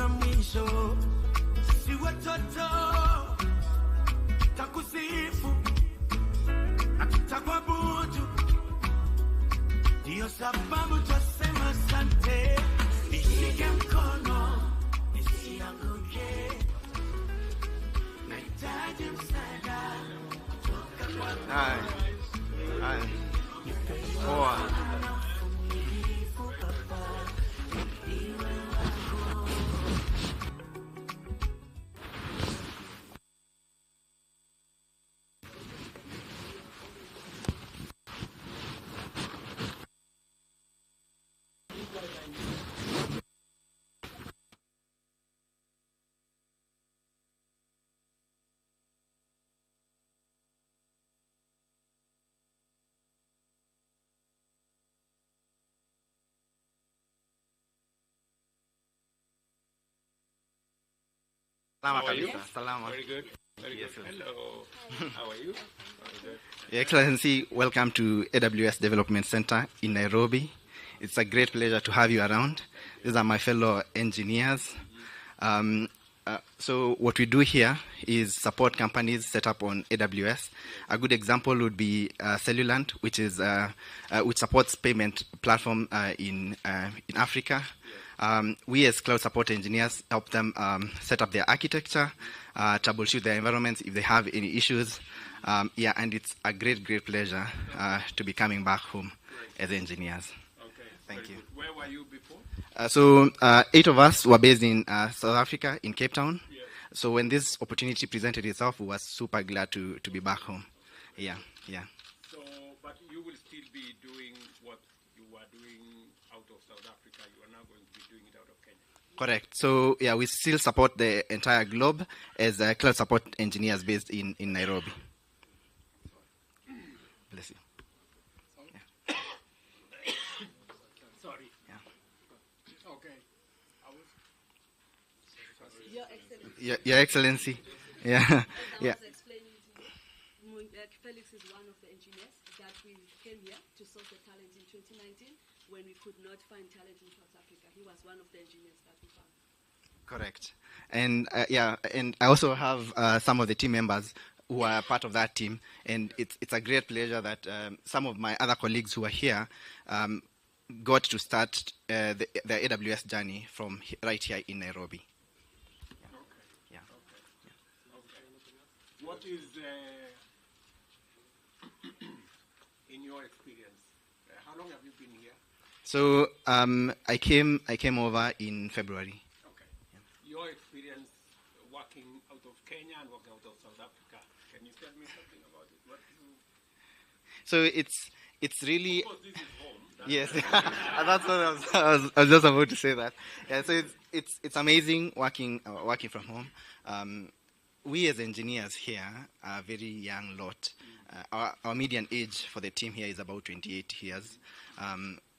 na mwisho. Si watoto takusifu na tutakuabudu, ndio sababu twasema asante. Nishike mkono nisianguke, nahitaji msaada kutoka kwako. Hai. Poa. How are you? Salama. Very good. Very Yes, good. yes. Hello. How are you? Very good. Your Excellency, welcome to AWS Development Center in Nairobi. It's a great pleasure to have you around. These are my fellow engineers. So what we do here is support companies set up on AWS. A good example would be Cellulant, which supports payment platform in Africa. We as cloud support engineers help them set up their architecture, troubleshoot their environments if they have any issues. And it's a great pleasure to be coming back home as engineers. Okay. Thank Very you. good. Where were you before? So 8 of us were based in South Africa, in Cape Town. Yes. So when this opportunity presented itself, we were super glad to be back home. Yeah. So, but you will still be doing what you were doing out of South Africa. You are now going to be doing it out of Kenya. Correct. So yeah, we still support the entire globe as cloud support engineers based in Nairobi. Bless you. Sorry. Yeah. Okay. Your Excellency. Your Excellency. Yeah. As I Yeah. was explaining to you, Felix is one of the engineers that we came here to source the talent in 2019 when we could not find talent in South Africa. He was one of the engineers that we found. Correct. And and I also have some of the team members who are part of that team, and it's a great pleasure that some of my other colleagues who are here got to start the AWS journey from right here in Nairobi. Okay. Yeah. Okay. What is, in your experience, how long have you been here? So I came over in February. Okay. Your experience working out of Kenya and working out of South Africa. Can you tell me something about it? What you... So it's really. Of course, this is home. That's Yes, that's what I was just about to say that. Yeah, so it's amazing working from home. We as engineers here are a very young lot. Our median age for the team here is about 28 years.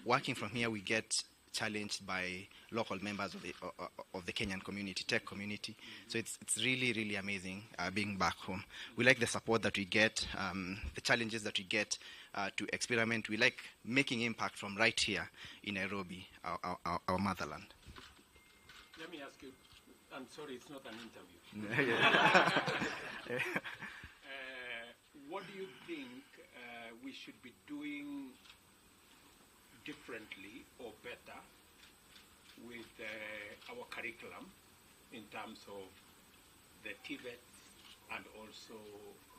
Working from here, we get challenged by local members of the Kenyan community, tech community. So it's really amazing being back home. We like the support that we get, the challenges that we get to experiment. We like making impact from right here in Nairobi, our motherland. Let me ask you, I'm sorry, it's not an interview. What do you think we should be doing differently or better with our curriculum in terms of the TVETs and also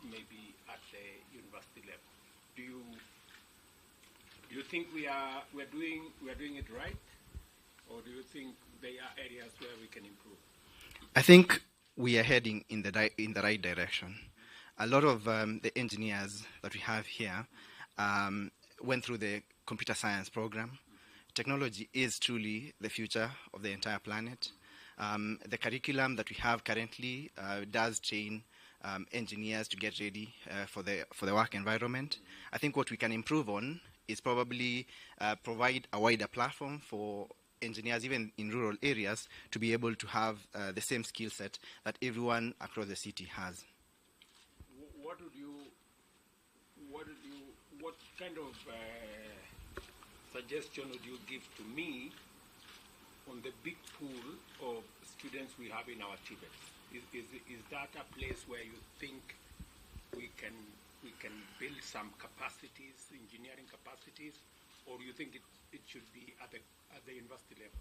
maybe at the university level? Do you think we're doing it right, or do you think there are areas where we can improve? I think we are heading in the right direction. A lot of the engineers that we have here went through the computer science program. Technology is truly the future of the entire planet. The curriculum that we have currently does train engineers to get ready for the work environment. I think what we can improve on is probably provide a wider platform for engineers, even in rural areas, to be able to have the same skill set that everyone across the city has. What kind of suggestion would you give to me on the big pool of students we have in our TVETs. Is that a place where you think we can build some capacities, engineering capacities, or you think it should be at the university level?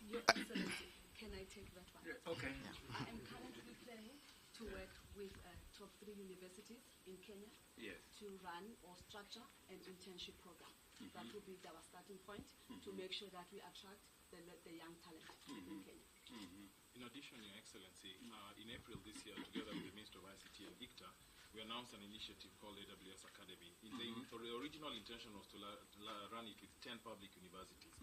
Your Excellency, can I take that one? Yeah, okay. I am currently planning to work with top 3 universities in Kenya Yes. to run or structure an internship program. That will be our starting point to make sure that we attract the young talent in Kenya. In addition, Your Excellency, in April this year, together with the Minister of ICT and ICTA, we announced an initiative called AWS Academy. The original intention was to run it with 10 public universities.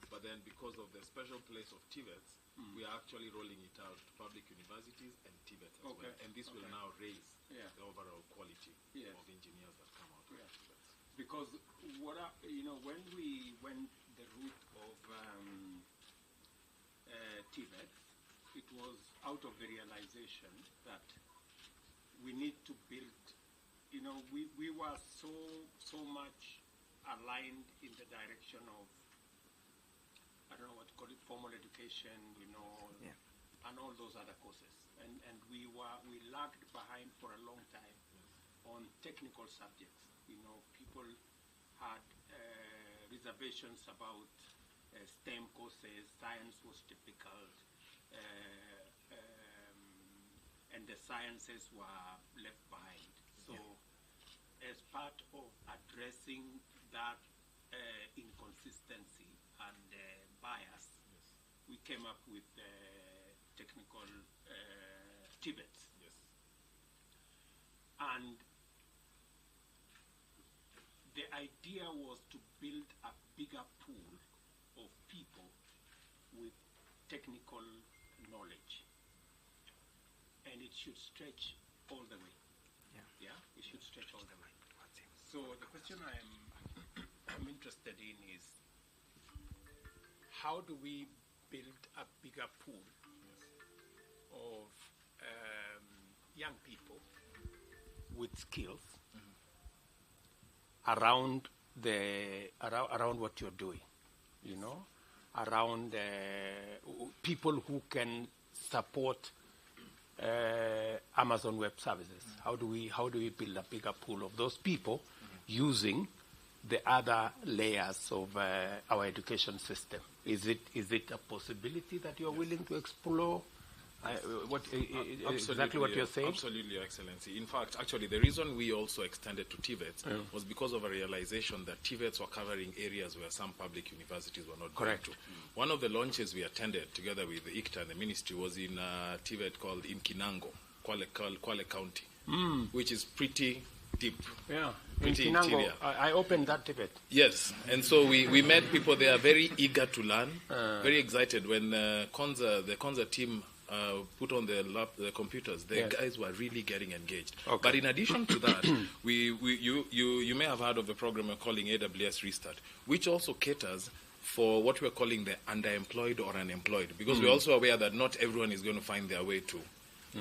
But then because of the special place of TVETs, we are actually rolling it out to public universities and TVETs as well. And this will now raise the overall quality of engineers that come out of TVETs. Because when we went the route of TVETs, it was out of the realization that we need to build. We were so much aligned in the direction of, I don't know what to call it, formal education, and all those other courses, and we lagged behind for a long time on technical subjects. People had reservations about STEM courses, science was difficult, and the sciences were left behind. So as part of addressing that inconsistency and bias, we came up with technical TVETs. And the idea was to build a bigger pool of people with technical knowledge, and it should stretch all the way. It should stretch all the way. So the question I'm interested in is, how do we build a bigger pool of young people with skills around what you're doing, around people who can support Amazon Web Services. How do we build a bigger pool of those people using the other layers of our education system? Is it a possibility that you're willing to explore? Exactly what you're saying? Absolutely, Your Excellency. In fact, actually, the reason we also extended to TVETs was because of a realization that TVETs were covering areas where some public universities were not going to. One of the launches we attended together with the ICTA and the ministry was in a TVET called in Kinango, Kwale County, which is pretty deep. Yeah, in Kinango, I opened that TVET. Yes, and so we met people. They are very eager to learn, very excited. When the Konza team put on the computers, the guys were really getting engaged. But in addition to that, you may have heard of the program we're calling AWS Restart, which also caters for what we're calling the underemployed or unemployed, because we're also aware that not everyone is going to find their way to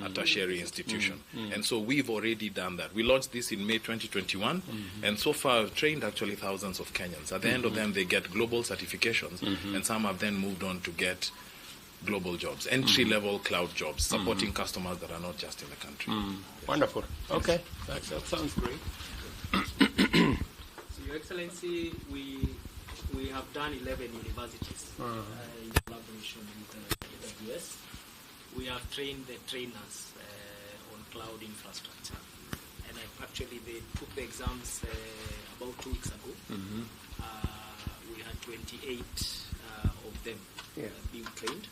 a tertiary institution. And so we've already done that. We launched this in May 2021, and so far I've trained actually thousands of Kenyans. At the end of them, they get global certifications, and some have then moved on to get global jobs, entry-level cloud jobs, supporting customers that are not just in the country. Wonderful. Okay, that sounds great. So, Your Excellency, we have done 11 universities in collaboration with AWS. We have trained the trainers on cloud infrastructure, and they took the exams about 2 weeks ago. We had 28 of them being trained.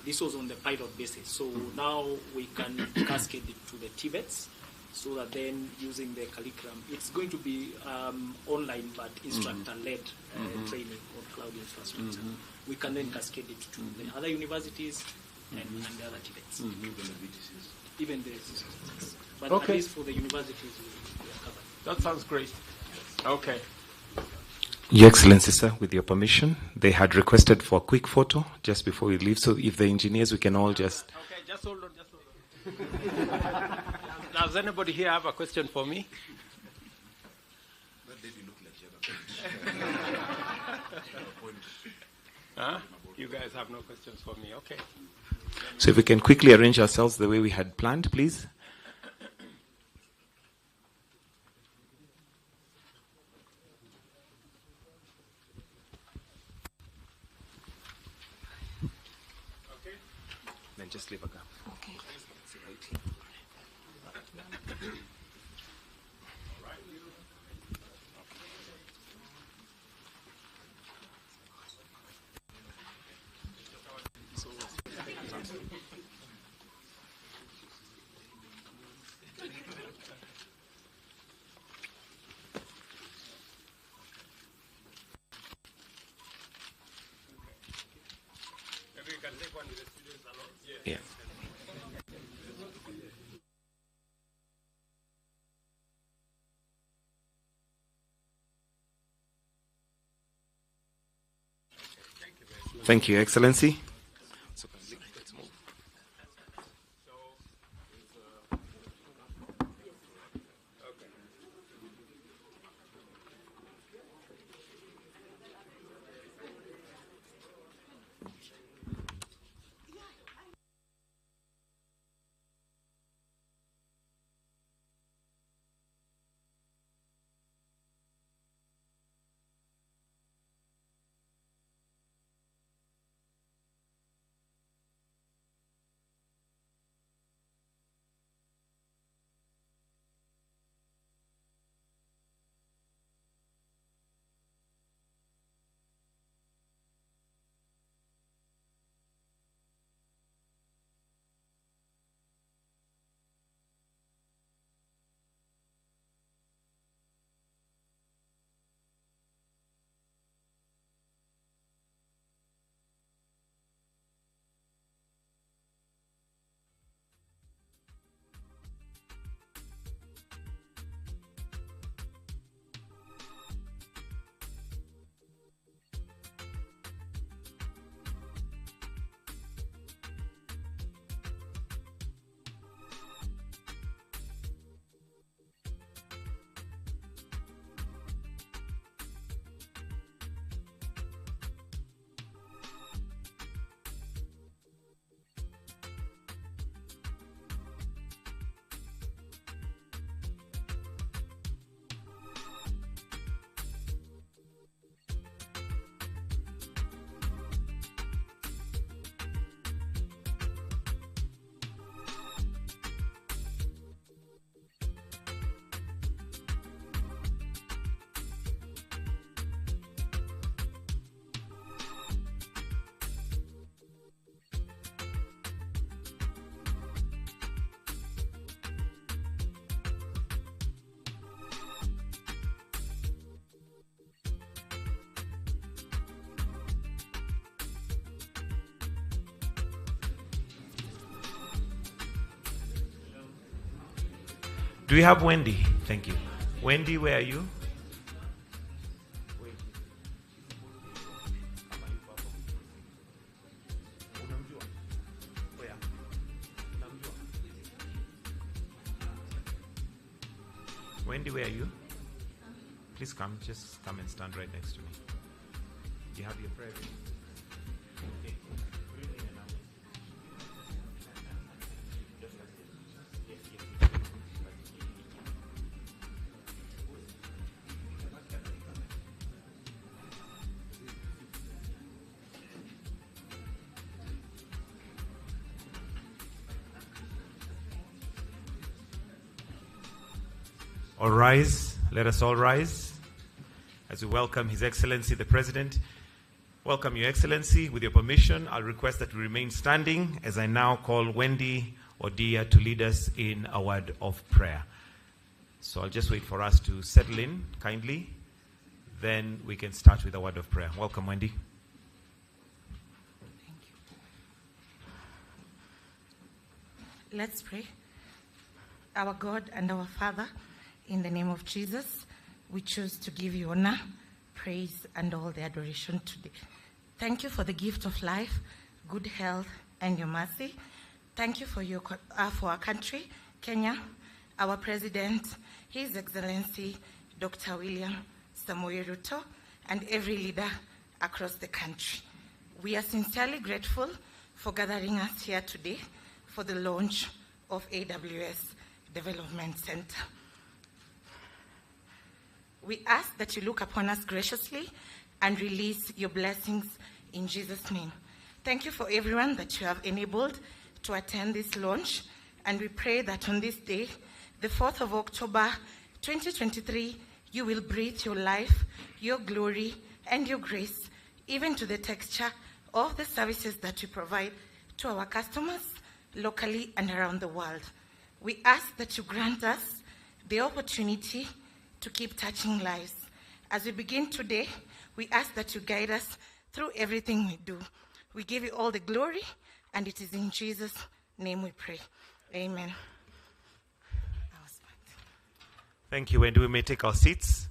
This was on the pilot basis. So now we can cascade it to the TVETs, so that then using the curriculum, it's going to be online but instructor-led training on cloud infrastructure. We can then cascade it to the other universities and the other TVETs. Even the VTCs. But at least for the universities, we are covered. That sounds great. Okay. Your Excellency, sir, with your permission, they had requested for a quick photo just before we leave. So if the engineers, we can all just... Okay, just hold on. Does anybody here have a question for me? Huh? You guys have no questions for me. Okay. So if we can quickly arrange ourselves the way we had planned, please. Okay. Then just leave a gap. Okay. Maybe you can take one with the students alone. Yeah. Thank you, Excellency. Let's move. Do we have Wendy? Thank you. Wendy, where are you? Wendy, where are you? Please come. Just come and stand right next to me. You have your prayer. Okay. All rise. Let us all rise as we welcome His Excellency the President. Welcome, Your Excellency. With your permission, I'll request that we remain standing as I now call Wendy Odia to lead us in a word of prayer. So I'll just wait for us to settle in kindly. Then we can start with a word of prayer. Welcome, Wendy. Thank you. Let's pray. Our God and our Father, in the name of Jesus, we choose to give you honor, praise, and all the adoration today. Thank you for the gift of life, good health, and your mercy. Thank you for for our country, Kenya, our President, His Excellency, Dr. William Samoei Ruto, and every leader across the country. We are sincerely grateful for gathering us here today for the launch of AWS Development Center. We ask that you look upon us graciously and release your blessings in Jesus' name. Thank you for everyone that you have enabled to attend this launch, and we pray that on this day, the 4th of October, 2023, you will breathe your life, your glory, and your grace, even to the texture of the services that we provide to our customers locally and around the world. We ask that you grant us the opportunity to keep touching lives. As we begin today, we ask that you guide us through everything we do. We give you all the glory, and it is in Jesus' name we pray. Amen. Thank you, and we may take our seats.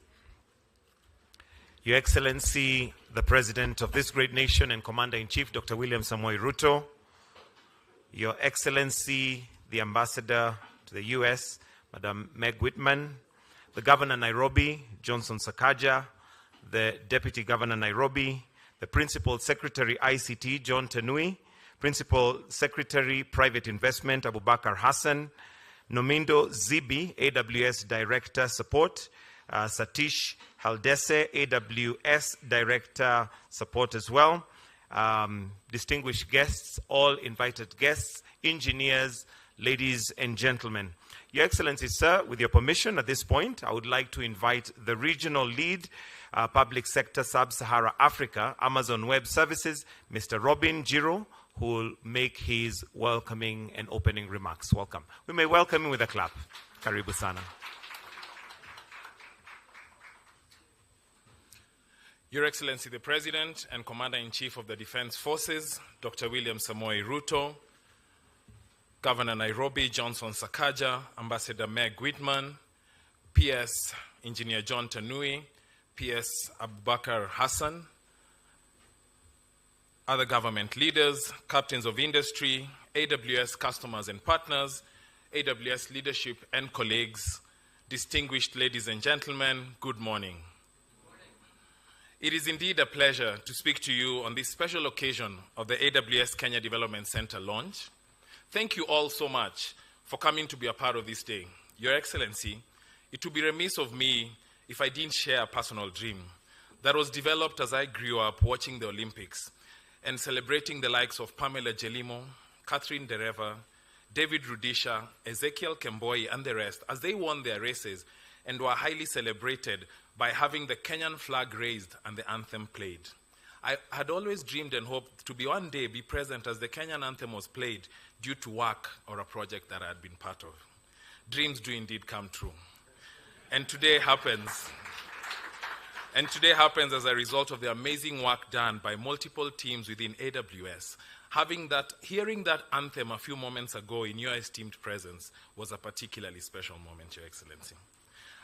Your Excellency, the President of this great nation and Commander-in-Chief, Dr. William Samoei Ruto, Your Excellency, the Ambassador to the U.S., Madam Meg Whitman, the Governor Nairobi, Johnson Sakaja, the Deputy Governor Nairobi, the Principal Secretary ICT, John Tenui, Principal Secretary Private Investment, Abubakar Hassan, Nomindo Zibi, AWS Director Support, Satish Haldese, AWS Director Support as well, distinguished guests, all invited guests, engineers, ladies and gentlemen. Your Excellency, sir, with your permission at this point, I would like to invite the Regional Lead, Public Sector Sub-Sahara Africa, Amazon Web Services, Mr. Robin Giro, who will make his welcoming and opening remarks. Welcome. We may welcome him with a clap. Karibu sana. Your Excellency, the President and Commander-in-Chief of the Defense Forces, Dr. William Samoei Ruto, Governor Nairobi, Johnson Sakaja, Ambassador Meg Whitman, PS Engineer John Tanui, PS Abubakar Hassan, other government leaders, captains of industry, AWS customers and partners, AWS leadership and colleagues, distinguished ladies and gentlemen, good morning. It is indeed a pleasure to speak to you on this special occasion of the AWS Kenya Development Center launch. Thank you all so much for coming to be a part of this day. Your Excellency, it would be remiss of me if I didn't share a personal dream that was developed as I grew up watching the Olympics and celebrating the likes of Pamela Jelimo, Catherine Dereva, David Rudisha, Ezekiel Kemboi, and the rest as they won their races and were highly celebrated by having the Kenyan flag raised and the anthem played. I had always dreamed and hoped to be one day be present as the Kenyan anthem was played due to work or a project that I had been part of. Dreams do indeed come true. And today happens. And today happens as a result of the amazing work done by multiple teams within AWS. Hearing that anthem a few moments ago in your esteemed presence was a particularly special moment, Your Excellency.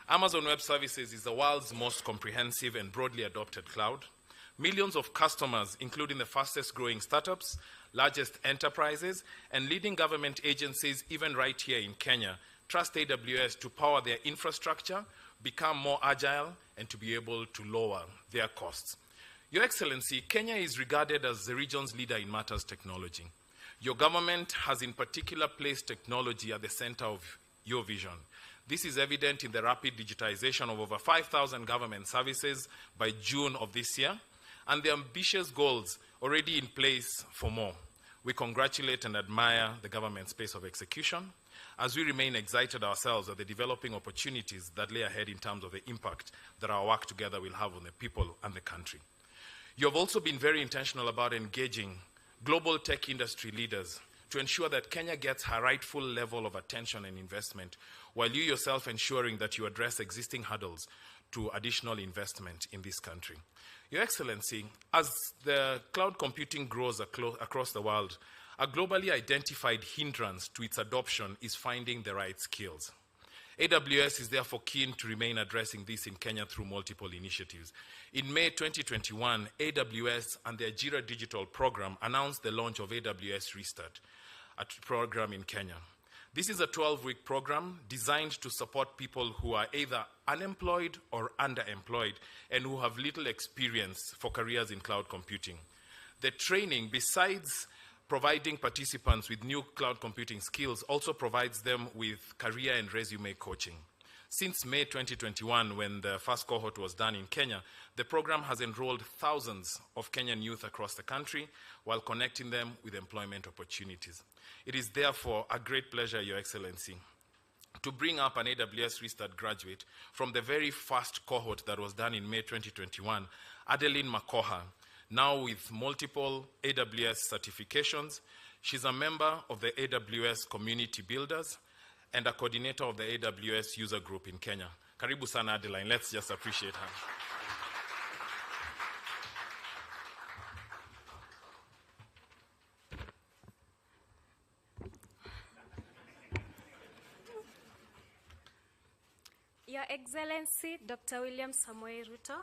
Amazon Web Services is the world's most comprehensive and broadly adopted cloud. Millions of customers, including the fastest growing startups, largest enterprises, and leading government agencies, even right here in Kenya, trust AWS to power their infrastructure, become more agile, and to be able to lower their costs. Your Excellency, Kenya is regarded as the region's leader in matters technology. Your government has in particular placed technology at the center of your vision. This is evident in the rapid digitization of over 5,000 government services by June of this year, and the ambitious goals already in place for more. We congratulate and admire the government's pace of execution, as we remain excited ourselves at the developing opportunities that lay ahead in terms of the impact that our work together will have on the people and the country. You have also been very intentional about engaging global tech industry leaders to ensure that Kenya gets her rightful level of attention and investment, while you yourself ensuring that you address existing hurdles to additional investment in this country. Your Excellency, as the cloud computing grows across the world, a globally identified hindrance to its adoption is finding the right skills. AWS is therefore keen to remain addressing this in Kenya through multiple initiatives. In May 2021, AWS and the Ajira Digital Program announced the launch of AWS Restart, a program in Kenya. This is a 12-week program designed to support people who are either unemployed or underemployed and who have little experience for careers in cloud computing. The training, besides providing participants with new cloud computing skills, also provides them with career and resume coaching. Since May 2021, when the first cohort was done in Kenya, the program has enrolled thousands of Kenyan youth across the country while connecting them with employment opportunities. It is therefore a great pleasure, Your Excellency, to bring up an AWS Restart graduate from the very first cohort that was done in May 2021, Adeline Makoha, now with multiple AWS certifications. She's a member of the AWS Community Builders and a coordinator of the AWS user group in Kenya. Karibu sana Adeline, let's just appreciate her. Your Excellency, Dr. William Samoei Ruto,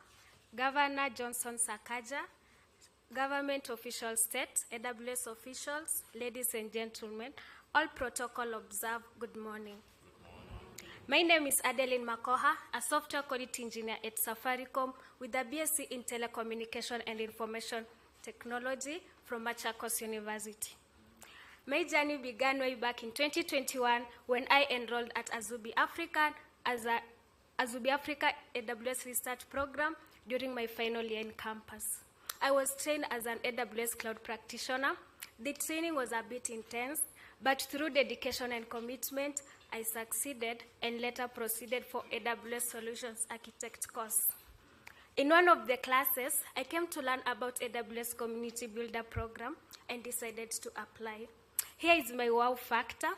Governor Johnson Sakaja, government officials state, AWS officials, ladies and gentlemen, all protocol observed, good morning. My name is Adeline Makoha, a software quality engineer at Safaricom with a BSc in Telecommunication and Information Technology from Machakos University. My journey began way back in 2021 when I enrolled at Azubi Africa as a Azubi Africa AWS Restart program during my final year in campus. I was trained as an AWS cloud practitioner. The training was a bit intense, but through dedication and commitment, I succeeded and later proceeded for AWS Solutions Architect course. In one of the classes, I came to learn about AWS Community Builder program and decided to apply. Here is my wow factor.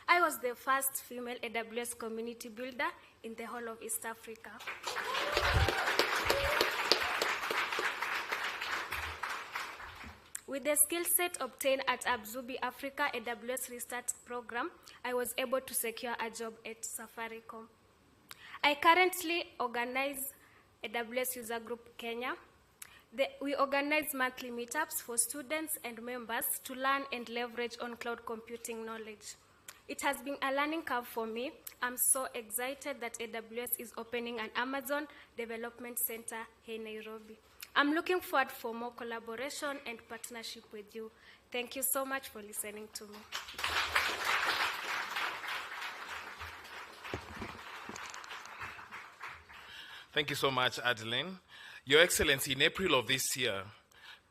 I was the first female AWS community builder in the whole of East Africa. With the skill set obtained at Azubi Africa AWS Restart program, I was able to secure a job at Safaricom. I currently organize AWS User Group Kenya. We organize monthly meetups for students and members to learn and leverage on cloud computing knowledge. It has been a learning curve for me. I'm so excited that AWS is opening an Amazon Development Center here in Nairobi. I'm looking forward for more collaboration and partnership with you. Thank you so much for listening to me. Thank you so much, Adeline. Your Excellency, in April of this year,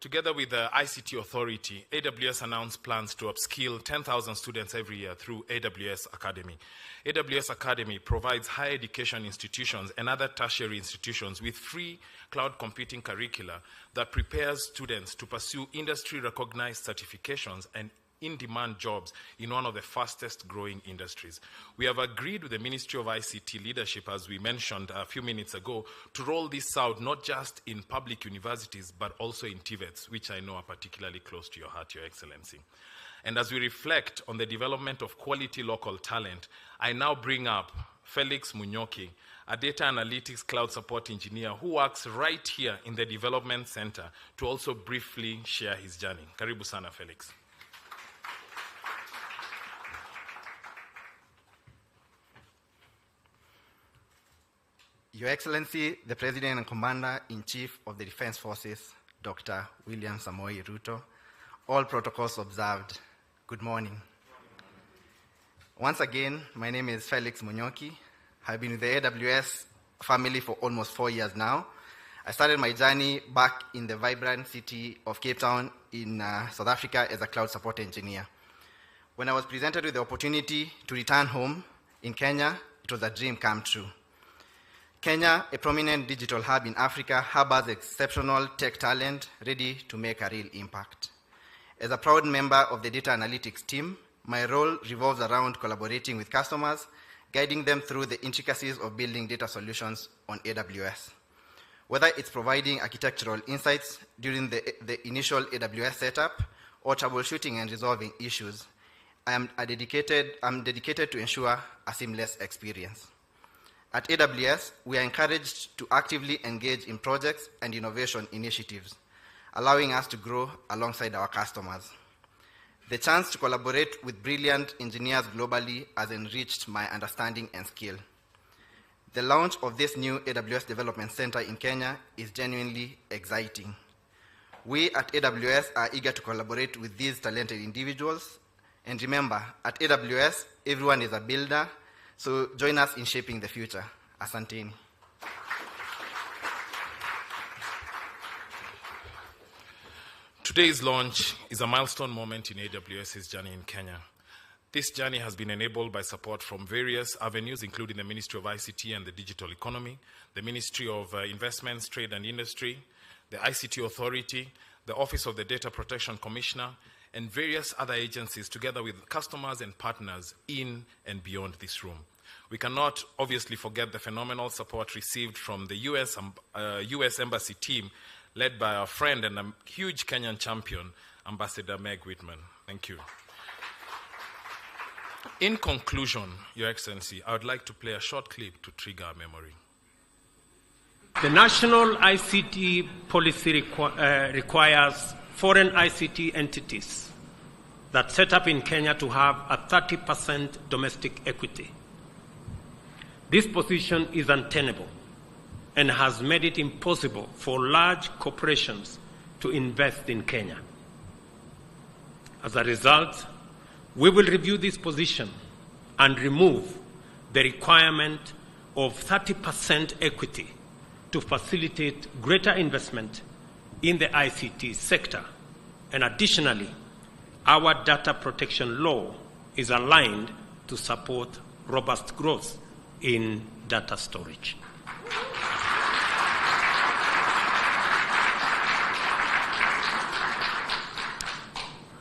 together with the ICT Authority, AWS announced plans to upskill 10,000 students every year through AWS Academy. AWS Academy provides higher education institutions and other tertiary institutions with free cloud computing curricula that prepares students to pursue industry-recognized certifications and in-demand jobs in one of the fastest growing industries. We have agreed with the Ministry of ICT leadership, as we mentioned a few minutes ago, to roll this out not just in public universities, but also in TVETs, which I know are particularly close to your heart, Your Excellency. And as we reflect on the development of quality local talent, I now bring up Felix Munyoki, a data analytics cloud support engineer who works right here in the development center, to also briefly share his journey. Karibu sana, Felix. Your Excellency, the President and Commander-in-Chief of the Defense Forces, Dr. William Samoei Ruto, all protocols observed, good morning. Once again, my name is Felix Munyoki. I've been with the AWS family for almost 4 years now. I started my journey back in the vibrant city of Cape Town in South Africa as a cloud support engineer. When I was presented with the opportunity to return home in Kenya, it was a dream come true. Kenya, a prominent digital hub in Africa, harbors exceptional tech talent ready to make a real impact. As a proud member of the data analytics team, my role revolves around collaborating with customers, guiding them through the intricacies of building data solutions on AWS. Whether it's providing architectural insights during the initial AWS setup or troubleshooting and resolving issues, I'm dedicated to ensure a seamless experience. At AWS, we are encouraged to actively engage in projects and innovation initiatives, allowing us to grow alongside our customers. The chance to collaborate with brilliant engineers globally has enriched my understanding and skill. The launch of this new AWS Development Center in Kenya is genuinely exciting. We at AWS are eager to collaborate with these talented individuals. And remember, at AWS, everyone is a builder, so join us in shaping the future. Asanteni. Today's launch is a milestone moment in AWS's journey in Kenya. This journey has been enabled by support from various avenues, including the Ministry of ICT and the Digital Economy, the Ministry of Investments, Trade and Industry, the ICT Authority, the Office of the Data Protection Commissioner, and various other agencies, together with customers and partners in and beyond this room. We cannot obviously forget the phenomenal support received from the US Embassy team, led by our friend and a huge Kenyan champion, Ambassador Meg Whitman. Thank you. In conclusion, Your Excellency, I would like to play a short clip to trigger our memory. The national ICT policy requires foreign ICT entities that set up in Kenya to have a 30% domestic equity. This position is untenable and has made it impossible for large corporations to invest in Kenya. As a result, we will review this position and remove the requirement of 30% equity to facilitate greater investment in the ICT sector. And additionally, our data protection law is aligned to support robust growth in data storage.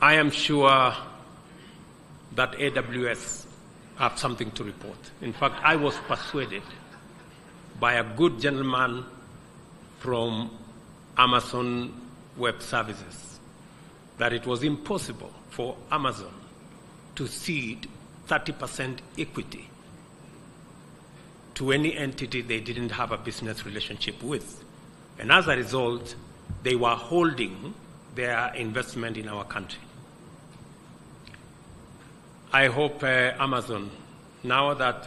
I am sure that AWS have something to report. In fact, I was persuaded by a good gentleman from Amazon Web Services that it was impossible for Amazon to cede 30% equity to any entity they didn't have a business relationship with. And as a result, they were holding their investment in our country. I hope Amazon, now that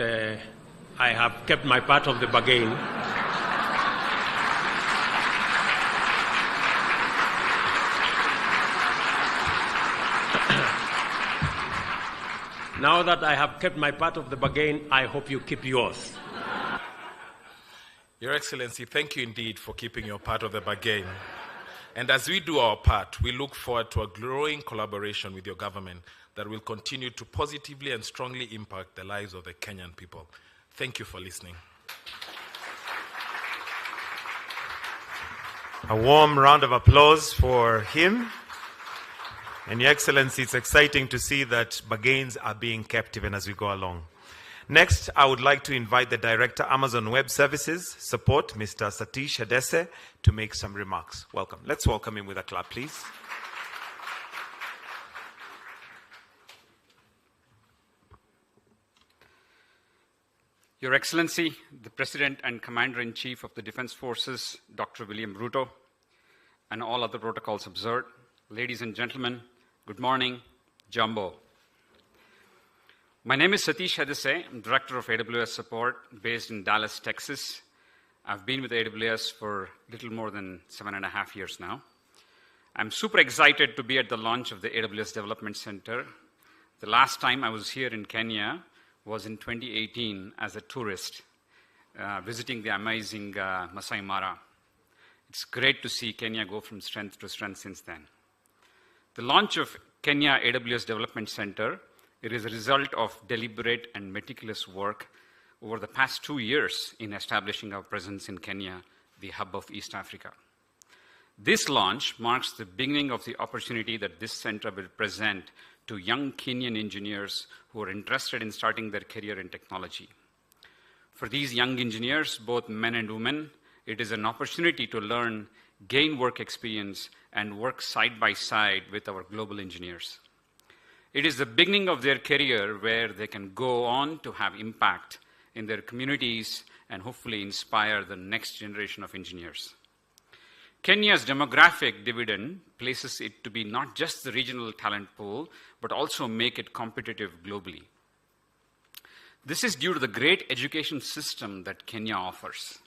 I have kept my part of the bargain, now that I have kept my part of the bargain, I hope you keep yours. Your Excellency, thank you indeed for keeping your part of the bargain. And as we do our part, we look forward to a growing collaboration with your government that will continue to positively and strongly impact the lives of the Kenyan people. Thank you for listening. A warm round of applause for him. And Your Excellency, it's exciting to see that bargains are being kept even as we go along. Next, I would like to invite the Director, Amazon Web Services Support, Mr. Satish Adese, to make some remarks. Welcome. Let's welcome him with a clap, please. Your Excellency, the President and Commander-in-Chief of the Defense Forces, Dr. William Ruto, and all other protocols observed, ladies and gentlemen, good morning, Jumbo. My name is Satish Adese. I'm Director of AWS Support based in Dallas, Texas. I've been with AWS for a little more than 7.5 years now. I'm super excited to be at the launch of the AWS Development Center. The last time I was here in Kenya was in 2018 as a tourist, visiting the amazing Masai Mara. It's great to see Kenya go from strength to strength since then. The launch of Kenya AWS Development Center, it is a result of deliberate and meticulous work over the past 2 years in establishing our presence in Kenya, the hub of East Africa. This launch marks the beginning of the opportunity that this center will present to young Kenyan engineers who are interested in starting their career in technology. For these young engineers, both men and women, it is an opportunity to learn, gain work experience, and work side by side with our global engineers. It is the beginning of their career where they can go on to have impact in their communities and hopefully inspire the next generation of engineers. Kenya's demographic dividend places it to be not just the regional talent pool, but also make it competitive globally. This is due to the great education system that Kenya offers.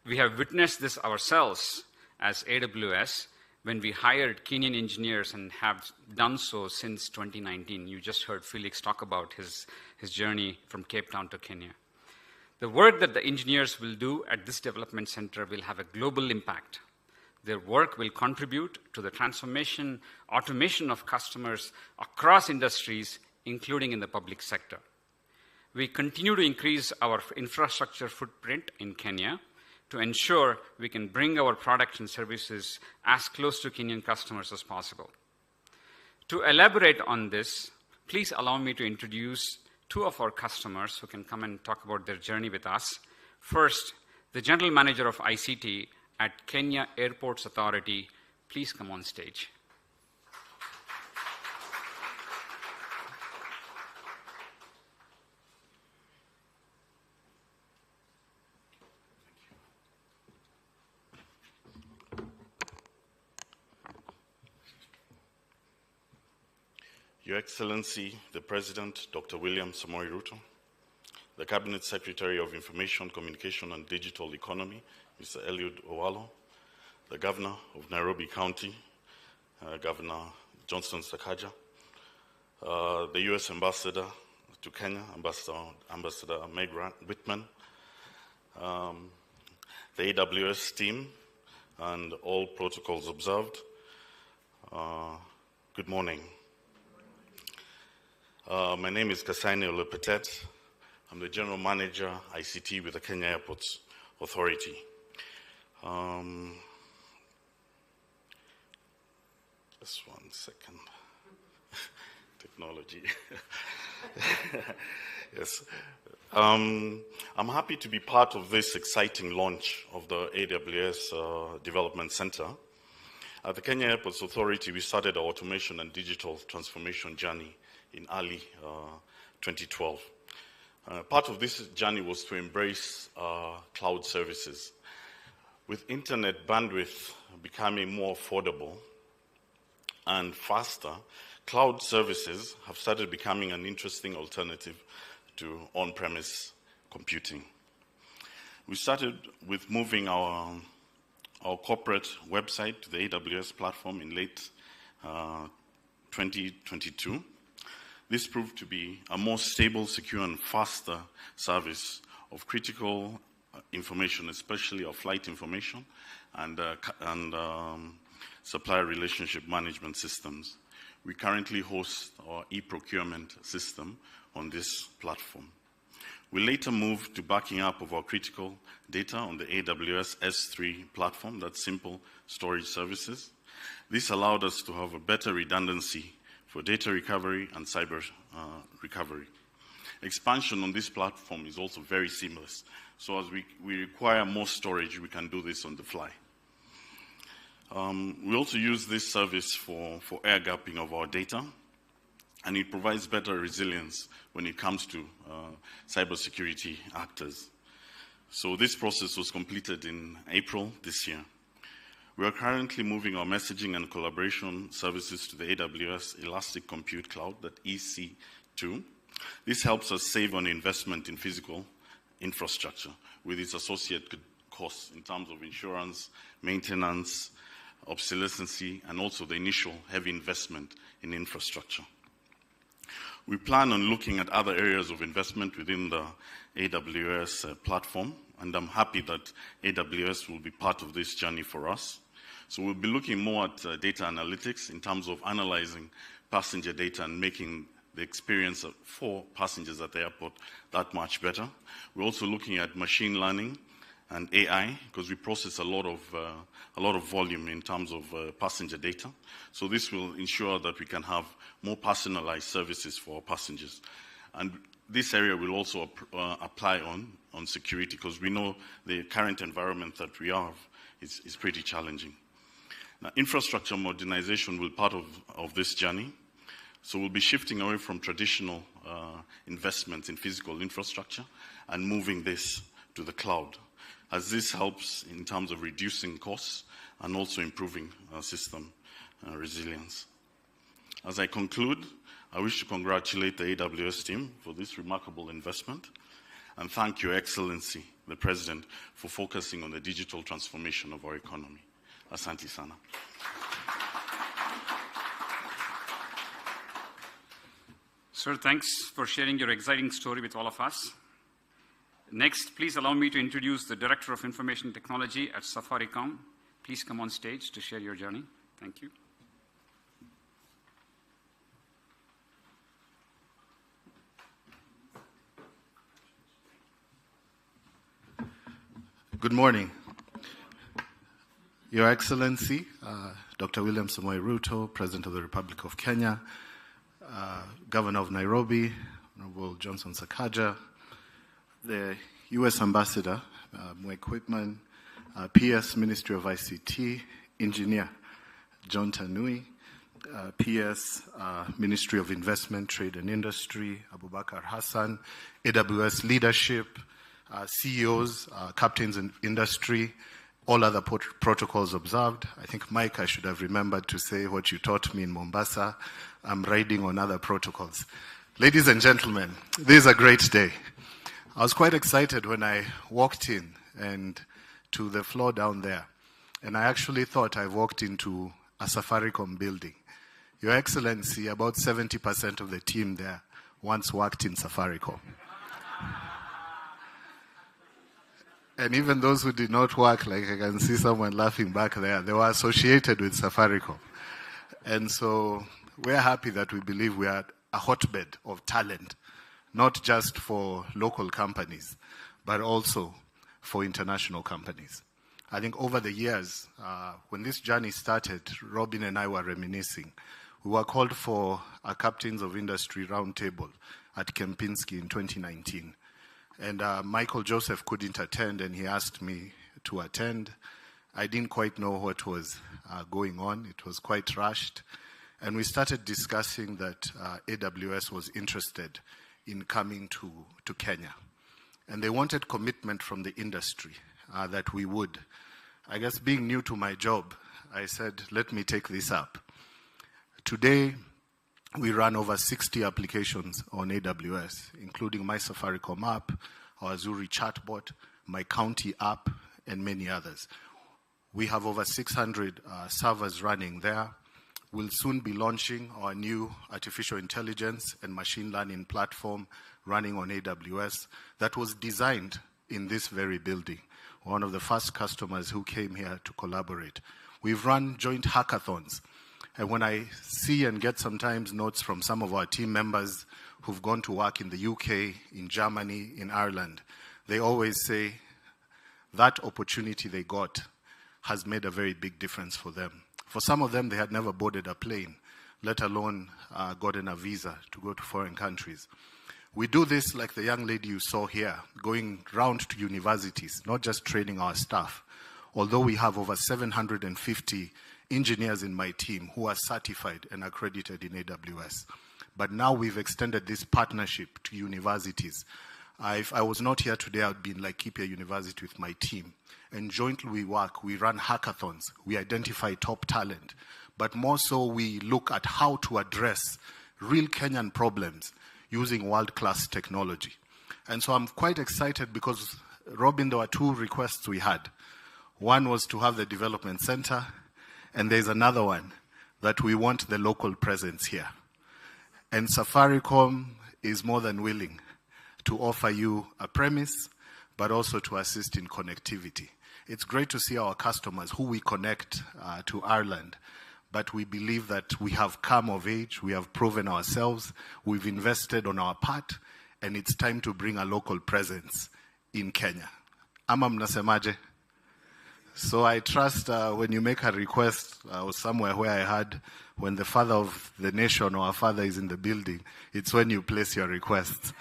We have witnessed this ourselves as AWS, when we hired Kenyan engineers and have done so since 2019. You just heard Felix talk about his journey from Cape Town to Kenya. The work that the engineers will do at this development center will have a global impact. Their work will contribute to the transformation, automation of customers across industries, including in the public sector. We continue to increase our infrastructure footprint in Kenya to ensure we can bring our products and services as close to Kenyan customers as possible. To elaborate on this, please allow me to introduce two of our customers who can come and talk about their journey with us. First, the General Manager of ICT at Kenya Airports Authority. Please come on stage. Your Excellency, the President, Dr. William Samoei Ruto, the Cabinet Secretary of Information, Communication and Digital Economy, Mr. Eliud Owalo, the Governor of Nairobi County, Governor Johnson Sakaja, the U.S. Ambassador to Kenya, Ambassador Meg Whitman, the AWS team, and all protocols observed. Good morning. My name is Kasaine Olepetet. I'm the General Manager, ICT with the Kenya Airports Authority. Just 1 second. Technology. Yes. I'm happy to be part of this exciting launch of the AWS Development Center. At the Kenya Airports Authority, we started our automation and digital transformation journey in early 2012. Part of this journey was to embrace cloud services. With internet bandwidth becoming more affordable and faster, cloud services have started becoming an interesting alternative to on-premise computing. We started with moving our corporate website to the AWS platform in late 2022. This proved to be a more stable, secure, and faster service of critical information, especially of flight information and supplier relationship management systems. We currently host our e-procurement system on this platform. We later moved to backing up of our critical data on the AWS S3 platform, that's simple storage services. This allowed us to have a better redundancy for data recovery and cyber recovery. Expansion on this platform is also very seamless. So as we require more storage, we can do this on the fly. We also use this service for air gapping of our data, and it provides better resilience when it comes to cybersecurity actors. So this process was completed in April this year. We are currently moving our messaging and collaboration services to the AWS Elastic Compute Cloud, that EC2. This helps us save on investment in physical infrastructure with its associated costs in terms of insurance, maintenance, obsolescence, and also the initial heavy investment in infrastructure. We plan on looking at other areas of investment within the AWS platform, and I'm happy that AWS will be part of this journey for us. So we'll be looking more at data analytics in terms of analyzing passenger data and making the experience for passengers at the airport that much better. We're also looking at machine learning and AI because we process a lot of volume in terms of passenger data. So this will ensure that we can have more personalized services for our passengers. And this area will also apply on security because we know the current environment that we have is pretty challenging. Now, infrastructure modernization will be part of this journey. So we'll be shifting away from traditional investments in physical infrastructure and moving this to the cloud, as this helps in terms of reducing costs and also improving system resilience. As I conclude, I wish to congratulate the AWS team for this remarkable investment and thank Your Excellency, the President, for focusing on the digital transformation of our economy. Asante sana. Sir, thanks for sharing your exciting story with all of us. Next, please allow me to introduce the Director of Information Technology at Safaricom. Please come on stage to share your journey. Thank you. Good morning. Your Excellency, Dr. William Samoei Ruto, President of the Republic of Kenya, Governor of Nairobi, Honorable Johnson Sakaja, the U.S. Ambassador, Mwai Quitman, PS Ministry of ICT, Engineer John Tanui, PS Ministry of Investment, Trade and Industry, Abubakar Hassan, AWS Leadership, CEOs, Captains in Industry, all other protocols observed. I think, Mike, I should have remembered to say what you taught me in Mombasa. I'm riding on other protocols. Ladies and gentlemen, this is a great day. I was quite excited when I walked in and to the floor down there. And I actually thought I walked into a Safaricom building. Your Excellency, about 70% of the team there once worked in Safaricom. And even those who did not work, like I can see someone laughing back there, they were associated with Safaricom. And so we're happy that we believe we are a hotbed of talent, not just for local companies, but also for international companies. I think over the years, when this journey started, Robin and I were reminiscing. We were called for a Captains of Industry roundtable at Kempinski in 2019. And Michael Joseph couldn't attend, and he asked me to attend. I didn't quite know what was going on. It was quite rushed. And we started discussing that AWS was interested in coming to Kenya. And they wanted commitment from the industry that we would. I guess being new to my job, I said, let me take this up. Today, we run over 60 applications on AWS, including my Safaricom app, our Zuri chatbot, my county app, and many others. We have over 600 servers running there. We'll soon be launching our new artificial intelligence and machine learning platform running on AWS that was designed in this very building. One of the first customers who came here to collaborate. We've run joint hackathons. And when I see and get sometimes notes from some of our team members who've gone to work in the UK, in Germany, in Ireland, they always say that opportunity they got has made a very big difference for them. For some of them, they had never boarded a plane, let alone gotten a visa to go to foreign countries. We do this like the young lady you saw here, going round to universities, not just training our staff. Although we have over 750 engineers in my team who are certified and accredited in AWS. But now we've extended this partnership to universities. If I was not here today, I would be in Laikipia University with my team. And jointly we work, we run hackathons, we identify top talent. But more so, we look at how to address real Kenyan problems using world-class technology. And so I'm quite excited because, Robin, there were two requests we had. One was to have the development center, and there's another one that we want the local presence here. And Safaricom is more than willing to offer you a premise, but also to assist in connectivity. It's great to see our customers who we connect to Ireland, but we believe that we have come of age, we have proven ourselves, we've invested on our part, and it's time to bring a local presence in Kenya. Ama mnasemaje? So I trust when you make a request, or somewhere where I heard, when the father of the nation or our father is in the building, it's when you place your requests.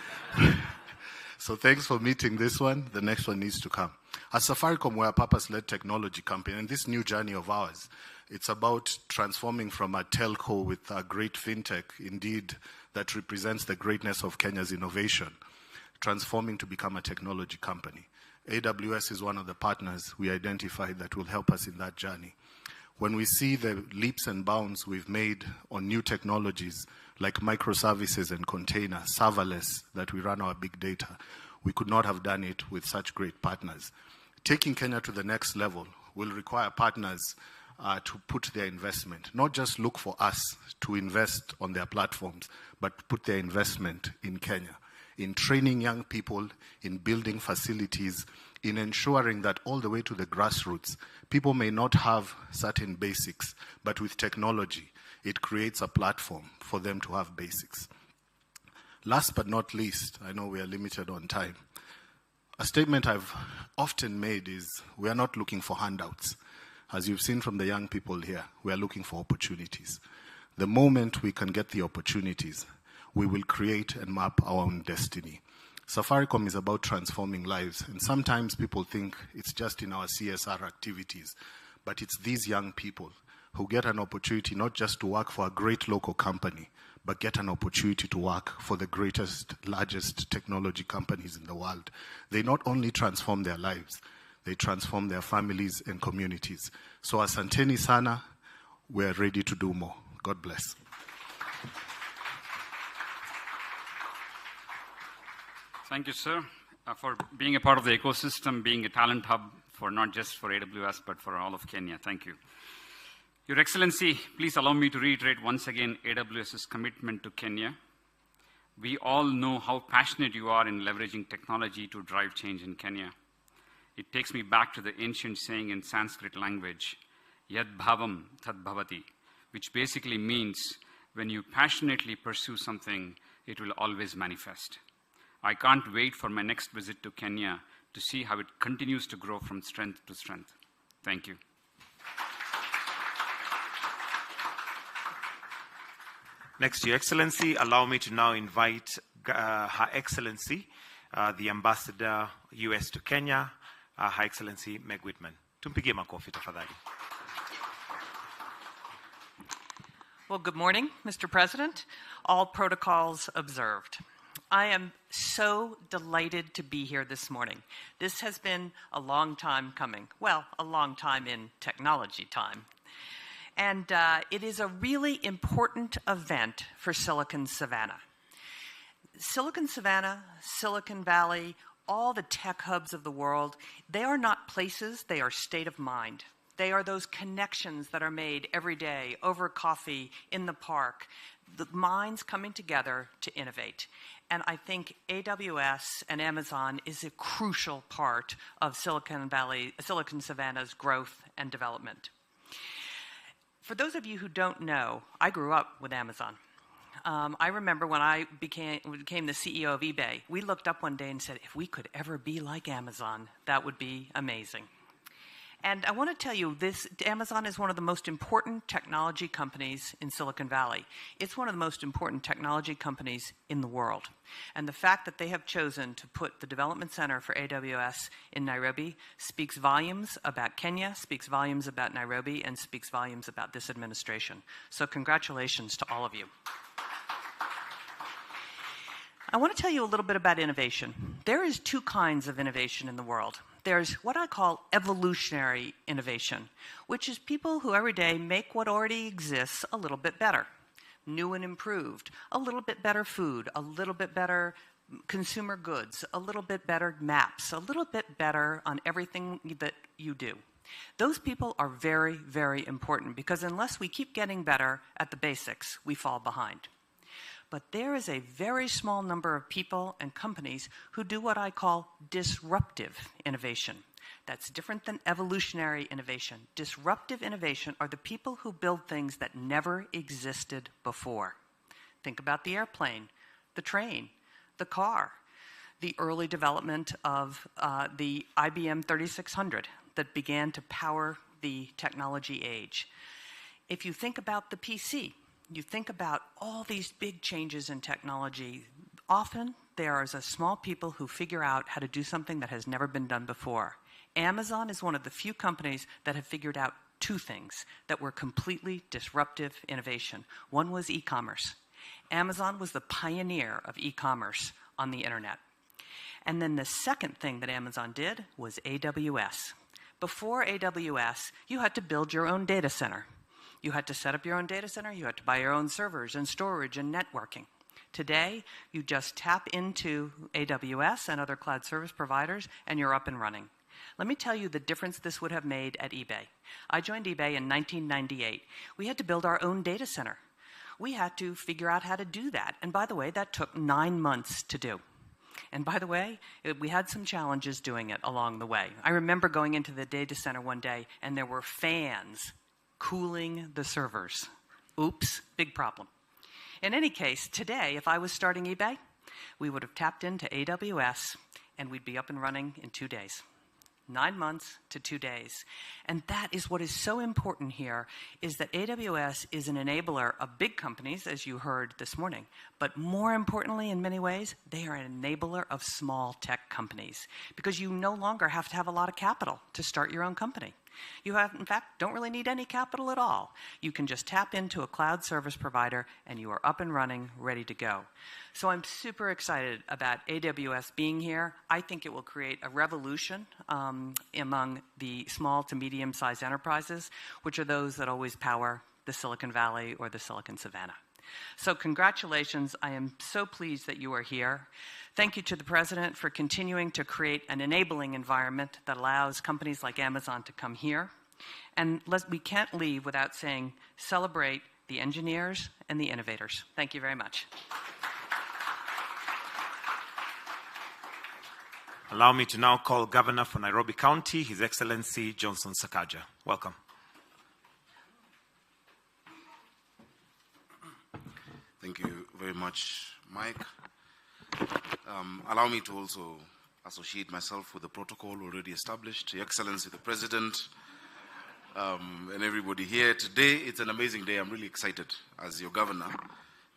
So thanks for meeting this one. The next one needs to come. At Safaricom, we're a purpose-led technology company, and this new journey of ours, it's about transforming from a telco with a great fintech, indeed, that represents the greatness of Kenya's innovation, transforming to become a technology company. AWS is one of the partners we identified that will help us in that journey. When we see the leaps and bounds we've made on new technologies like microservices and container, serverless, that we run our big data, we could not have done it with such great partners. Taking Kenya to the next level will require partners to put their investment, not just look for us to invest on their platforms, but put their investment in Kenya, in training young people, in building facilities, in ensuring that all the way to the grassroots, people may not have certain basics, but with technology, it creates a platform for them to have basics. Last but not least, I know we are limited on time. A statement I've often made is we are not looking for handouts. As you've seen from the young people here, we are looking for opportunities. The moment we can get the opportunities, we will create and map our own destiny. Safaricom is about transforming lives, and sometimes people think it's just in our CSR activities, but it's these young people who get an opportunity not just to work for a great local company, but get an opportunity to work for the greatest, largest technology companies in the world. They not only transform their lives, they transform their families and communities. So asanteni sana, we're ready to do more. God bless. Thank you, sir, for being a part of the ecosystem, being a talent hub for not just for AWS, but for all of Kenya. Thank you. Your Excellency, please allow me to reiterate once again AWS's commitment to Kenya. We all know how passionate you are in leveraging technology to drive change in Kenya. It takes me back to the ancient saying in Sanskrit language, Yad bhavam tad bhavati, which basically means when you passionately pursue something, it will always manifest. I can't wait for my next visit to Kenya to see how it continues to grow from strength to strength. Thank you. Next, Your Excellency, allow me to now invite Her Excellency, the Ambassador US to Kenya, Her Excellency Meg Whitman. Tumpigie makofi tafadhali. Well, good morning, Mr. President. All protocols observed. I am so delighted to be here this morning. This has been a long time coming. Well, a long time in technology time. And it is a really important event for Silicon Savannah. Silicon Savannah, Silicon Valley, all the tech hubs of the world, they are not places, they are state of mind. They are those connections that are made every day over coffee, in the park, the minds coming together to innovate. And I think AWS and Amazon is a crucial part of Silicon Savannah's growth and development. For those of you who don't know, I grew up with Amazon. I remember when I became the CEO of eBay, we looked up one day and said, if we could ever be like Amazon, that would be amazing. And I want to tell you, Amazon is one of the most important technology companies in Silicon Valley. It's one of the most important technology companies in the world. And the fact that they have chosen to put the development center for AWS in Nairobi speaks volumes about Kenya, speaks volumes about Nairobi, and speaks volumes about this administration. So congratulations to all of you. I want to tell you a little bit about innovation. There is two kinds of innovation in the world. There's what I call evolutionary innovation, which is people who every day make what already exists a little bit better, new and improved, a little bit better food, a little bit better consumer goods, a little bit better maps, a little bit better on everything that you do. Those people are very, very important because unless we keep getting better at the basics, we fall behind. But there is a very small number of people and companies who do what I call disruptive innovation. That's different than evolutionary innovation. Disruptive innovation are the people who build things that never existed before. Think about the airplane, the train, the car, the early development of the IBM 3600 that began to power the technology age. If you think about the PC, you think about all these big changes in technology. Often there is a small people who figure out how to do something that has never been done before. Amazon is one of the few companies that have figured out two things that were completely disruptive innovation. One was e-commerce. Amazon was the pioneer of e-commerce on the internet. And then the second thing that Amazon did was AWS. Before AWS, you had to build your own data center. You had to set up your own data center. You had to buy your own servers and storage and networking. Today, you just tap into AWS and other cloud service providers, and you're up and running. Let me tell you the difference this would have made at eBay. I joined eBay in 1998. We had to build our own data center. We had to figure out how to do that. And by the way, that took 9 months to do. And by the way, we had some challenges doing it along the way. I remember going into the data center one day, and there were fans cooling the servers. Oops, big problem. In any case, today, if I was starting eBay, we would have tapped into AWS, and we'd be up and running in 2 days. 9 months to 2 days. And that is what is so important here, is that AWS is an enabler of big companies, as you heard this morning. But more importantly, in many ways, they are an enabler of small tech companies, because you no longer have to have a lot of capital to start your own company. You have, in fact, don't really need any capital at all. You can just tap into a cloud service provider and you are up and running, ready to go. So I'm super excited about AWS being here. I think it will create a revolution among the small to medium-sized enterprises, which are those that always power the Silicon Valley or the Silicon Savannah. So congratulations. I am so pleased that you are here. Thank you to the President for continuing to create an enabling environment that allows companies like Amazon to come here. And we can't leave without saying, celebrate the engineers and the innovators. Thank you very much. Allow me to now call Governor for Nairobi County, His Excellency Johnson Sakaja. Welcome. Thank you very much, Mike. Allow me to also associate myself with the protocol already established. Your Excellency, the President, and everybody here. Today, it's an amazing day. I'm really excited as your governor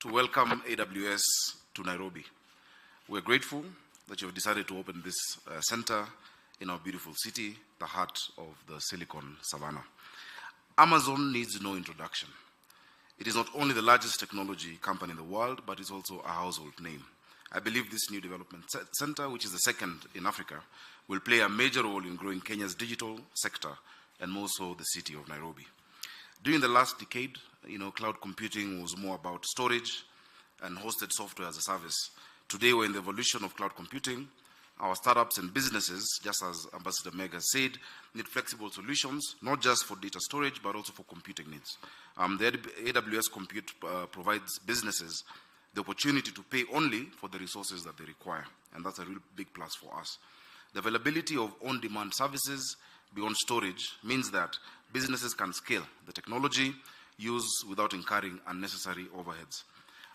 to welcome AWS to Nairobi. We're grateful that you've decided to open this center in our beautiful city, the heart of the Silicon Savannah. Amazon needs no introduction. It is not only the largest technology company in the world, but it's also a household name. I believe this new development center, which is the second in Africa, will play a major role in growing Kenya's digital sector and more so the city of Nairobi. During the last decade, cloud computing was more about storage and hosted software as a service. Today, we're in the evolution of cloud computing. Our startups and businesses, just as Ambassador Meg has said, need flexible solutions, not just for data storage, but also for computing needs. The AWS Compute provides businesses the opportunity to pay only for the resources that they require, and that's a real big plus for us. The availability of on-demand services beyond storage means that businesses can scale the technology used without incurring unnecessary overheads.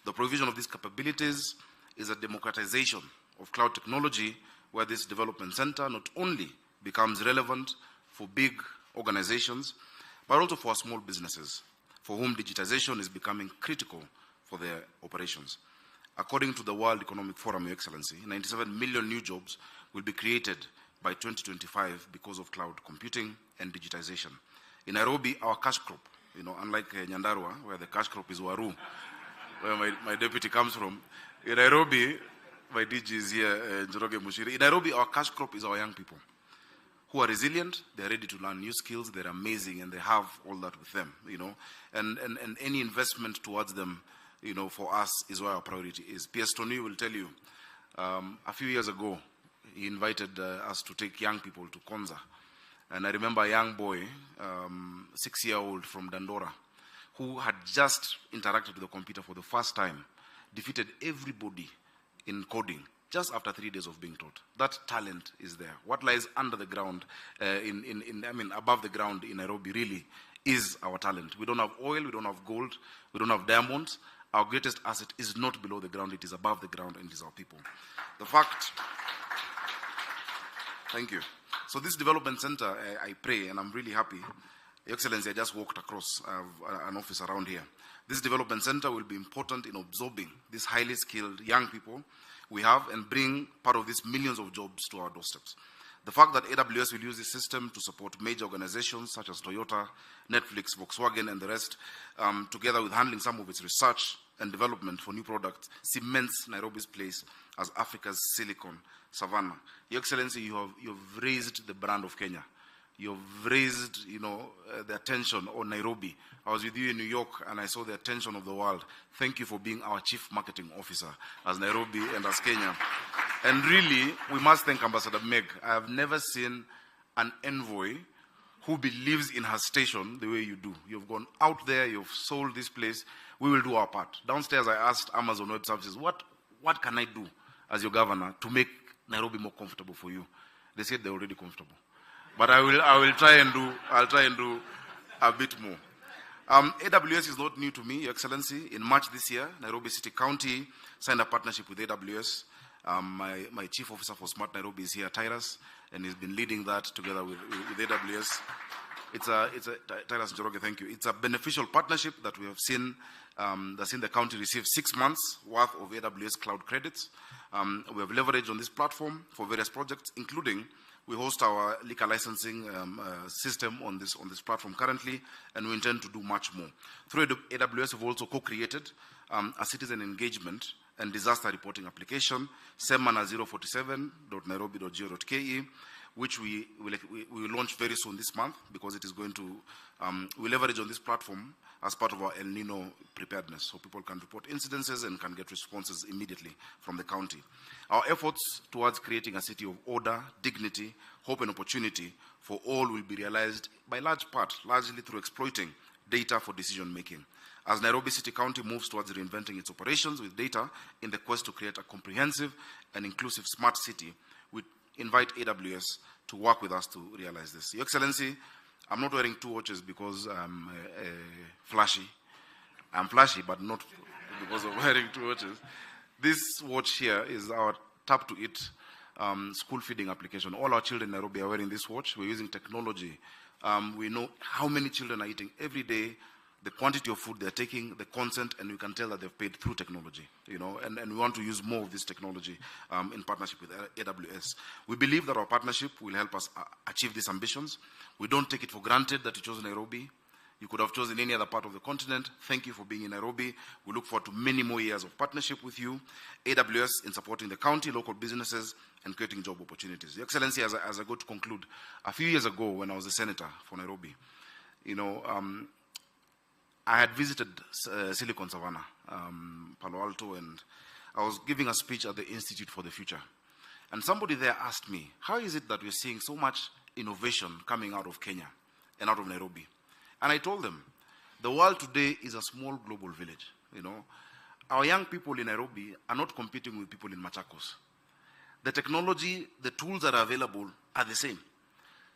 The provision of these capabilities is a democratization of cloud technology, where this development center not only becomes relevant for big organizations, but also for small businesses, for whom digitization is becoming critical for their operations. According to the World Economic Forum, Your Excellency, 97 million new jobs will be created by 2025 because of cloud computing and digitization. In Nairobi, our cash crop, unlike Nyandarua, where the cash crop is Waru, where my deputy comes from, in Nairobi, my DG is here, Njoroge Mushiri. In Nairobi, our cash crop is our young people who are resilient, they're ready to learn new skills, they're amazing, and they have all that with them, And any investment towards them, for us is where our priority is. PS Tony will tell you, a few years ago, he invited us to take young people to Konza. And I remember a young boy, 6-year-old from Dandora, who had just interacted with the computer for the first time, defeated everybody in coding just after 3 days of being taught. That talent is there. What lies under the ground, above the ground in Nairobi really is our talent. We don't have oil, we don't have gold, we don't have diamonds. Our greatest asset is not below the ground, it is above the ground, and it is our people. The fact, thank you. So this development center, I pray, and I'm really happy. Your Excellency, I just walked across an office around here. This development center will be important in absorbing these highly skilled young people we have and bring part of these millions of jobs to our doorsteps. The fact that AWS will use this system to support major organizations such as Toyota, Netflix, Volkswagen, and the rest, together with handling some of its research and development for new products, cements Nairobi's place as Africa's Silicon Savannah. Your Excellency, you have raised the brand of Kenya. You've raised, the attention on Nairobi. I was with you in New York, and I saw the attention of the world. Thank you for being our Chief Marketing Officer as Nairobi and as Kenya. And really, we must thank Ambassador Meg. I have never seen an envoy who believes in her station the way you do. You've gone out there, you've sold this place, we will do our part. Downstairs, I asked Amazon Web Services, what can I do as your governor to make Nairobi more comfortable for you? They said they're already comfortable. But I'll try and do a bit more. AWS is not new to me, Your Excellency. In March this year, Nairobi City County signed a partnership with AWS. My chief officer for Smart Nairobi is here, Tyrus, and he's been leading that together with AWS. Tyrus Njoroge, thank you. It's a beneficial partnership that we have seen, that's seen the county receive 6 months worth of AWS cloud credits. We have leverage on this platform for various projects, including we host our liquor licensing system on this platform currently, and we intend to do much more. Through AWS, we've also co-created a citizen engagement and disaster reporting application, semana047.nairobi.go.ke, which we will launch very soon this month, because it is going to, we leverage on this platform as part of our El Nino preparedness, so people can report incidences and can get responses immediately from the county. Our efforts towards creating a city of order, dignity, hope and opportunity for all will be realized by largely through exploiting data for decision making. As Nairobi City County moves towards reinventing its operations with data in the quest to create a comprehensive and inclusive smart city, we invite AWS to work with us to realize this. Your Excellency, I'm not wearing 2 watches because I'm flashy. I'm flashy, but not because of wearing 2 watches. This watch here is our Tap to Eat school feeding application. All our children in Nairobi are wearing this watch. We're using technology. We know how many children are eating every day, the quantity of food they're taking, the content, and we can tell that they've paid through technology, and we want to use more of this technology in partnership with AWS. We believe that our partnership will help us achieve these ambitions. We don't take it for granted that you chose Nairobi. You could have chosen any other part of the continent. Thank you for being in Nairobi. We look forward to many more years of partnership with you, AWS, in supporting the county, local businesses, and creating job opportunities. Your Excellency, as I go to conclude, a few years ago when I was a senator for Nairobi, I had visited Silicon Savannah, Palo Alto, and I was giving a speech at the Institute for the Future. And somebody there asked me, how is it that we're seeing so much innovation coming out of Kenya and out of Nairobi? And I told them, the world today is a small global village. Our young people in Nairobi are not competing with people in Machakos. The technology, the tools that are available are the same.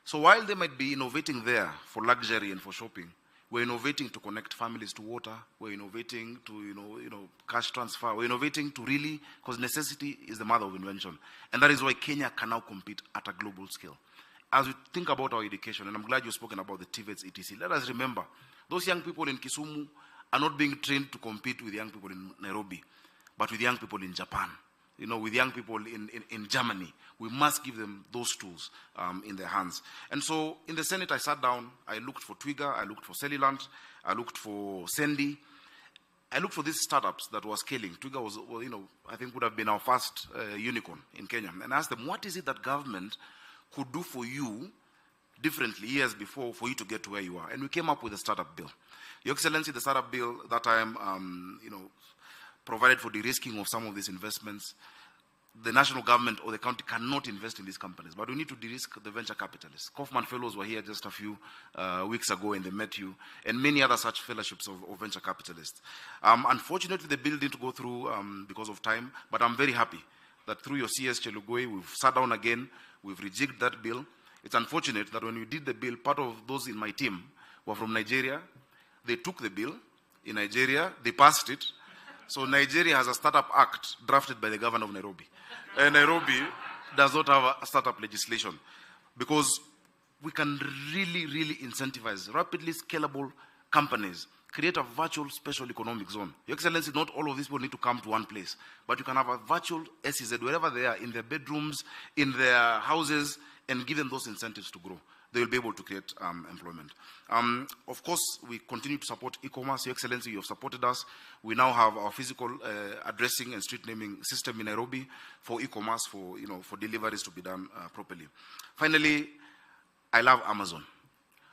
So while they might be innovating there for luxury and for shopping, we're innovating to connect families to water. We're innovating to, cash transfer. We're innovating to really, because necessity is the mother of invention. And that is why Kenya can now compete at a global scale. As we think about our education, and I'm glad you've spoken about the TVETs, etc., let us remember, those young people in Kisumu are not being trained to compete with young people in Nairobi, but with young people in Japan, with young people in Germany. We must give them those tools in their hands. And so in the Senate, I sat down, I looked for Twiga, I looked for Celilant, I looked for Sendi, I looked for these startups that were scaling. Twiga was, I think would have been our first unicorn in Kenya. And I asked them, what is it that government could do for you differently years before for you to get to where you are? And we came up with a startup bill. Your Excellency, the startup bill that time, provided for de-risking of some of these investments. The national government or the county cannot invest in these companies, but we need to de-risk the venture capitalists. Kaufman Fellows were here just a few weeks ago, and they met you, and many other such fellowships of venture capitalists. Unfortunately, the bill didn't go through because of time, but I'm very happy that through your CS Chelugoi, we've sat down again, we've rejigged that bill. It's unfortunate that when we did the bill, part of those in my team were from Nigeria. They took the bill in Nigeria, they passed it. So Nigeria has a startup act drafted by the governor of Nairobi. And Nairobi does not have a startup legislation, because we can really, really incentivize rapidly scalable companies, create a virtual special economic zone. Your Excellency, not all of these people need to come to one place, but you can have a virtual SEZ wherever they are, in their bedrooms, in their houses, and give them those incentives to grow. They will be able to create employment. Of course, we continue to support e-commerce. Your Excellency, you have supported us. We now have our physical addressing and street naming system in Nairobi for e-commerce, for deliveries to be done properly. Finally, I love Amazon.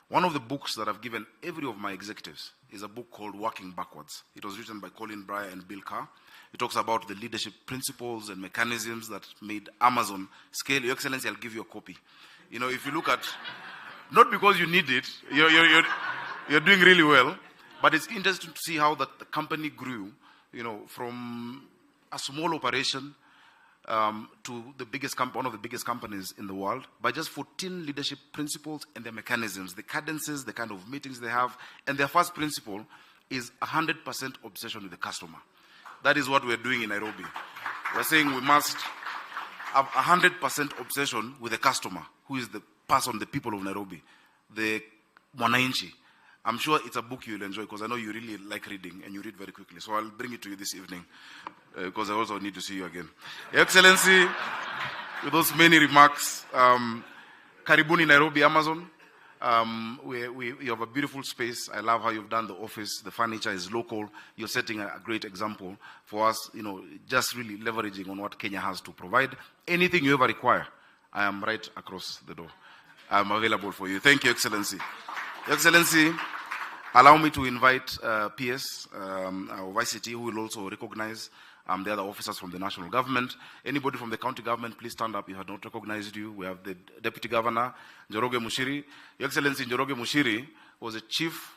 One of the books that I've given every of my executives is a book called Working Backwards. It was written by Colin Breyer and Bill Carr. It talks about the leadership principles and mechanisms that made Amazon scale. Your Excellency, I'll give you a copy. You know, if you look at, not because you need it, you're doing really well, but it's interesting to see how the company grew, you know, from a small operation to the biggest one of the biggest companies in the world by just 14 leadership principles and their mechanisms, the cadences, the kind of meetings they have. And their first principle is 100% obsession with the customer. That is what we're doing in Nairobi. We're saying we must have 100% obsession with the customer, who is the person, the people of Nairobi, the Mwananchi. I'm sure it's a book you'll enjoy because I know you really like reading and you read very quickly. So I'll bring it to you this evening because I also need to see you again. Your Excellency, with those many remarks, Karibuni Nairobi, Amazon. You have a beautiful space. I love how you've done the office. The furniture is local. You're setting a great example for us, you know, just really leveraging on what Kenya has to provide. Anything you ever require, I am right across the door. I'm available for you. Thank you, Excellency. Your Excellency, allow me to invite PS of ICT, who will also recognize the other officers from the national government. Anybody from the county government, please stand up. You had not recognized you. We have the Deputy Governor, Njoroge Mushiri. Your Excellency, Njoroge Mushiri was a Chief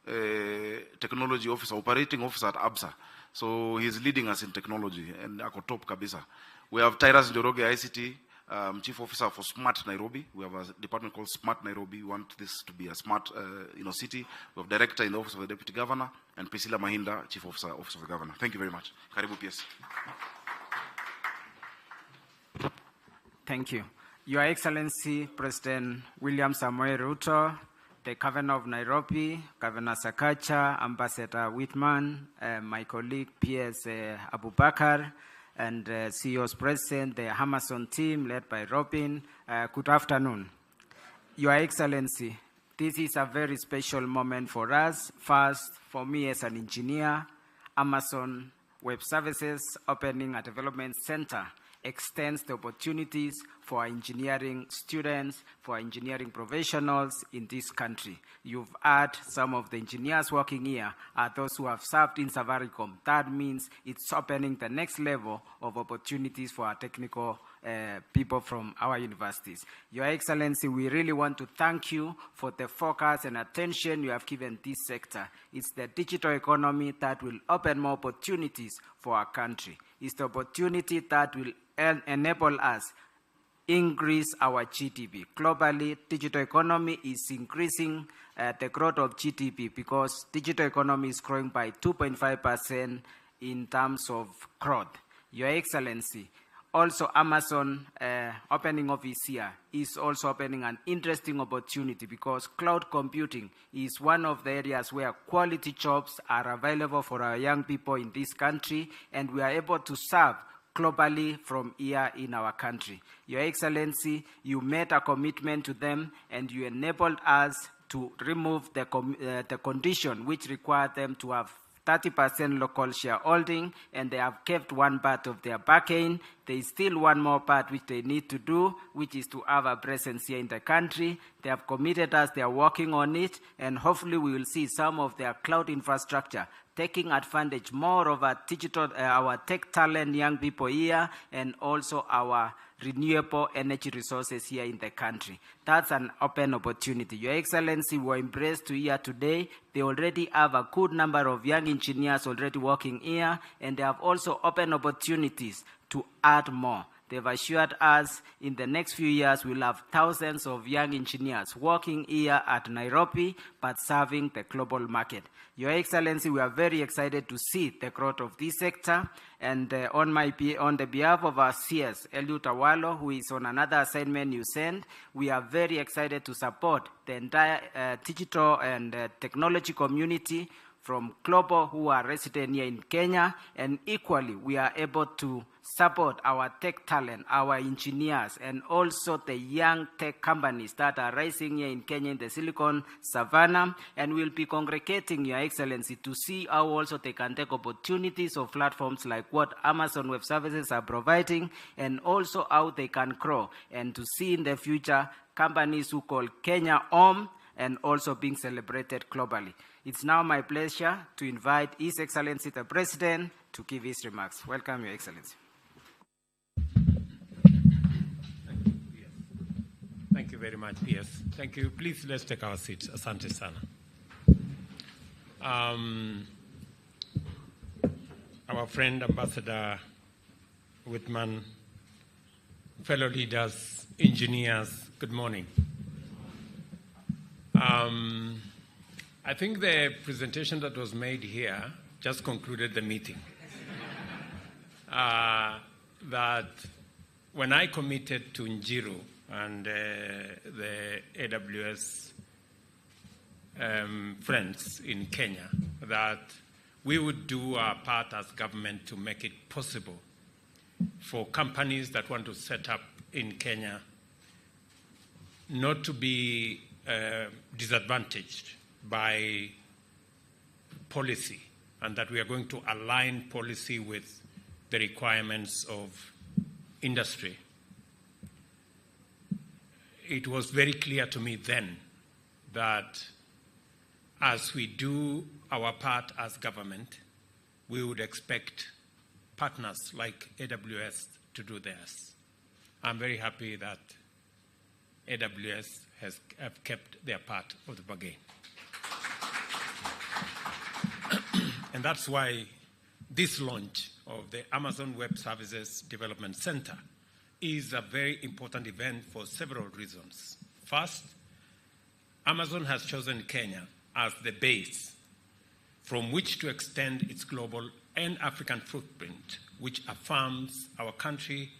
Technology Officer, Operating Officer at ABSA. So he's leading us in technology and ako top kabisa. We have Tyrus Njoroge, ICT, Chief Officer for Smart Nairobi. We have a department called Smart Nairobi. We want this to be a smart city. We have Director in the Office of the Deputy Governor, and Priscilla Mahinda, Chief Officer, Office of the Governor. Thank you very much. Karibu PS. Thank you. Your Excellency, President William Samoei Ruto, the Governor of Nairobi, Governor Sakaja, Ambassador Whitman, my colleague PS Abubakar, and CEO's President, the Amazon team led by Robin. Good afternoon. Your Excellency, this is a very special moment for us. First, for me as an engineer, Amazon Web Services opening a development center extends the opportunities for engineering students, for engineering professionals in this country. You've had some of the engineers working here are those who have served in Safaricom. That means it's opening the next level of opportunities for our technical people from our universities. Your Excellency, we really want to thank you for the focus and attention you have given this sector. It's the digital economy that will open more opportunities for our country. It's the opportunity that will enable us increase our GDP. Globally, digital economy is increasing the growth of GDP because digital economy is growing by 2.5% in terms of growth. Your Excellency, also Amazon opening office here is also opening an interesting opportunity because cloud computing is one of the areas where quality jobs are available for our young people in this country, and we are able to serve globally from here in our country. Your Excellency, you made a commitment to them and you enabled us to remove the condition which required them to have 30% local shareholding, and they have kept one part of their bargain. There is still one more part which they need to do, which is to have a presence here in the country. They have committed us, they are working on it, and hopefully we will see some of their cloud infrastructure taking advantage more of our digital, our tech talent, young people here, and also our renewable energy resources here in the country. That's an open opportunity. Your Excellency, we're impressed to hear today they already have a good number of young engineers already working here, and they have also open opportunities to add more. They've assured us in the next few years we'll have thousands of young engineers working here at Nairobi, but serving the global market. Your Excellency, we are very excited to see the growth of this sector. And on the behalf of our CS, Eliud Awalo, who is on another assignment you sent, we are very excited to support the entire digital and technology community from global who are resident here in Kenya, and equally we are able to support our tech talent, our engineers, and also the young tech companies that are rising here in Kenya in the Silicon Savannah, and we'll be congregating, Your Excellency, to see how also they can take opportunities of platforms like what Amazon Web Services are providing, and also how they can grow, and to see in the future companies who call Kenya home and also being celebrated globally. It's now my pleasure to invite His Excellency the President to give his remarks. Welcome, Your Excellency. Thank you. you very much, PS. Thank you. Please, let's take our seats. Asante sana. Our friend Ambassador Whitman, fellow leaders, engineers, good morning. I think the presentation that was made here just concluded the meeting. That when I committed to Njiru and the AWS friends in Kenya, that we would do our part as government to make it possible for companies that want to set up in Kenya not to be disadvantaged by policy, and that we are going to align policy with the requirements of industry. It was very clear to me then that as we do our part as government, we would expect partners like AWS to do theirs. I'm very happy that AWS have kept their part of the bargain. And that's why this launch of the Amazon Web Services Development Center is a very important event for several reasons. First, Amazon has chosen Kenya as the base from which to extend its global and African footprint, which affirms our country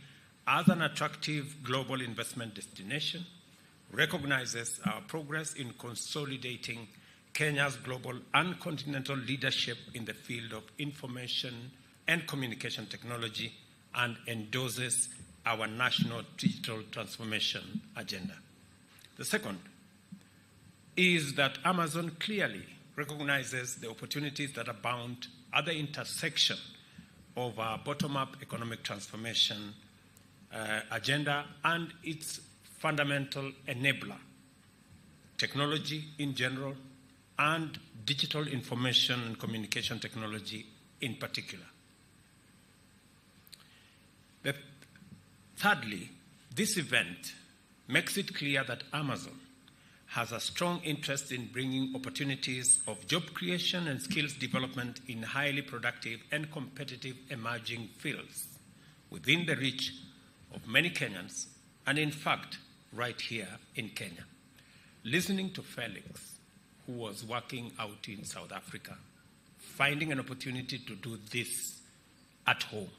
as an attractive global investment destination, recognizes our progress in consolidating Kenya's global and continental leadership in the field of information and communication technology, and endorses our national digital transformation agenda. The second is that Amazon clearly recognizes the opportunities that abound at the intersection of our bottom-up economic transformation agenda and its fundamental enabler, technology in general, and digital information and communication technology in particular. Thirdly, this event makes it clear that Amazon has a strong interest in bringing opportunities of job creation and skills development in highly productive and competitive emerging fields within the reach of many Kenyans, and in fact, right here in Kenya. Listening to Felix, who was working out in South Africa, finding an opportunity to do this at home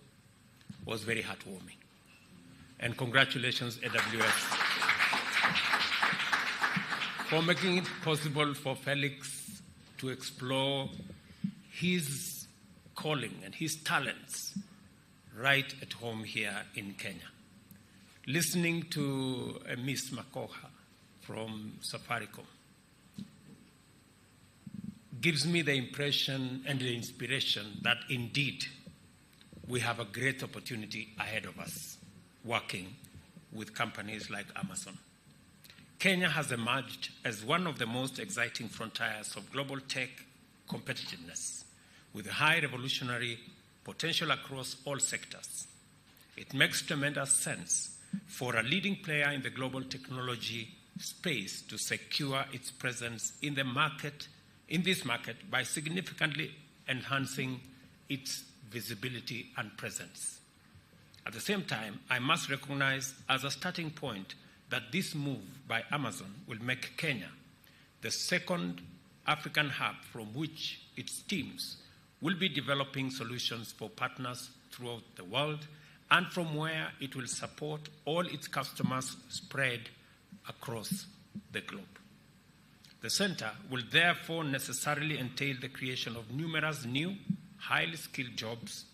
was very heartwarming. And congratulations, AWS, for making it possible for Felix to explore his calling and his talents right at home here in Kenya. Listening to Ms. Makoha from Safaricom gives me the impression and the inspiration that indeed we have a great opportunity ahead of us working with companies like Amazon. Kenya has emerged as one of the most exciting frontiers of global tech competitiveness, with high revolutionary potential across all sectors. It makes tremendous sense for a leading player in the global technology space to secure its presence in the market, in this market, by significantly enhancing its visibility and presence. At the same time, I must recognize as a starting point that this move by Amazon will make Kenya the second African hub from which its teams will be developing solutions for partners throughout the world, and from where it will support all its customers spread across the globe. The center will therefore necessarily entail the creation of numerous new, highly skilled jobs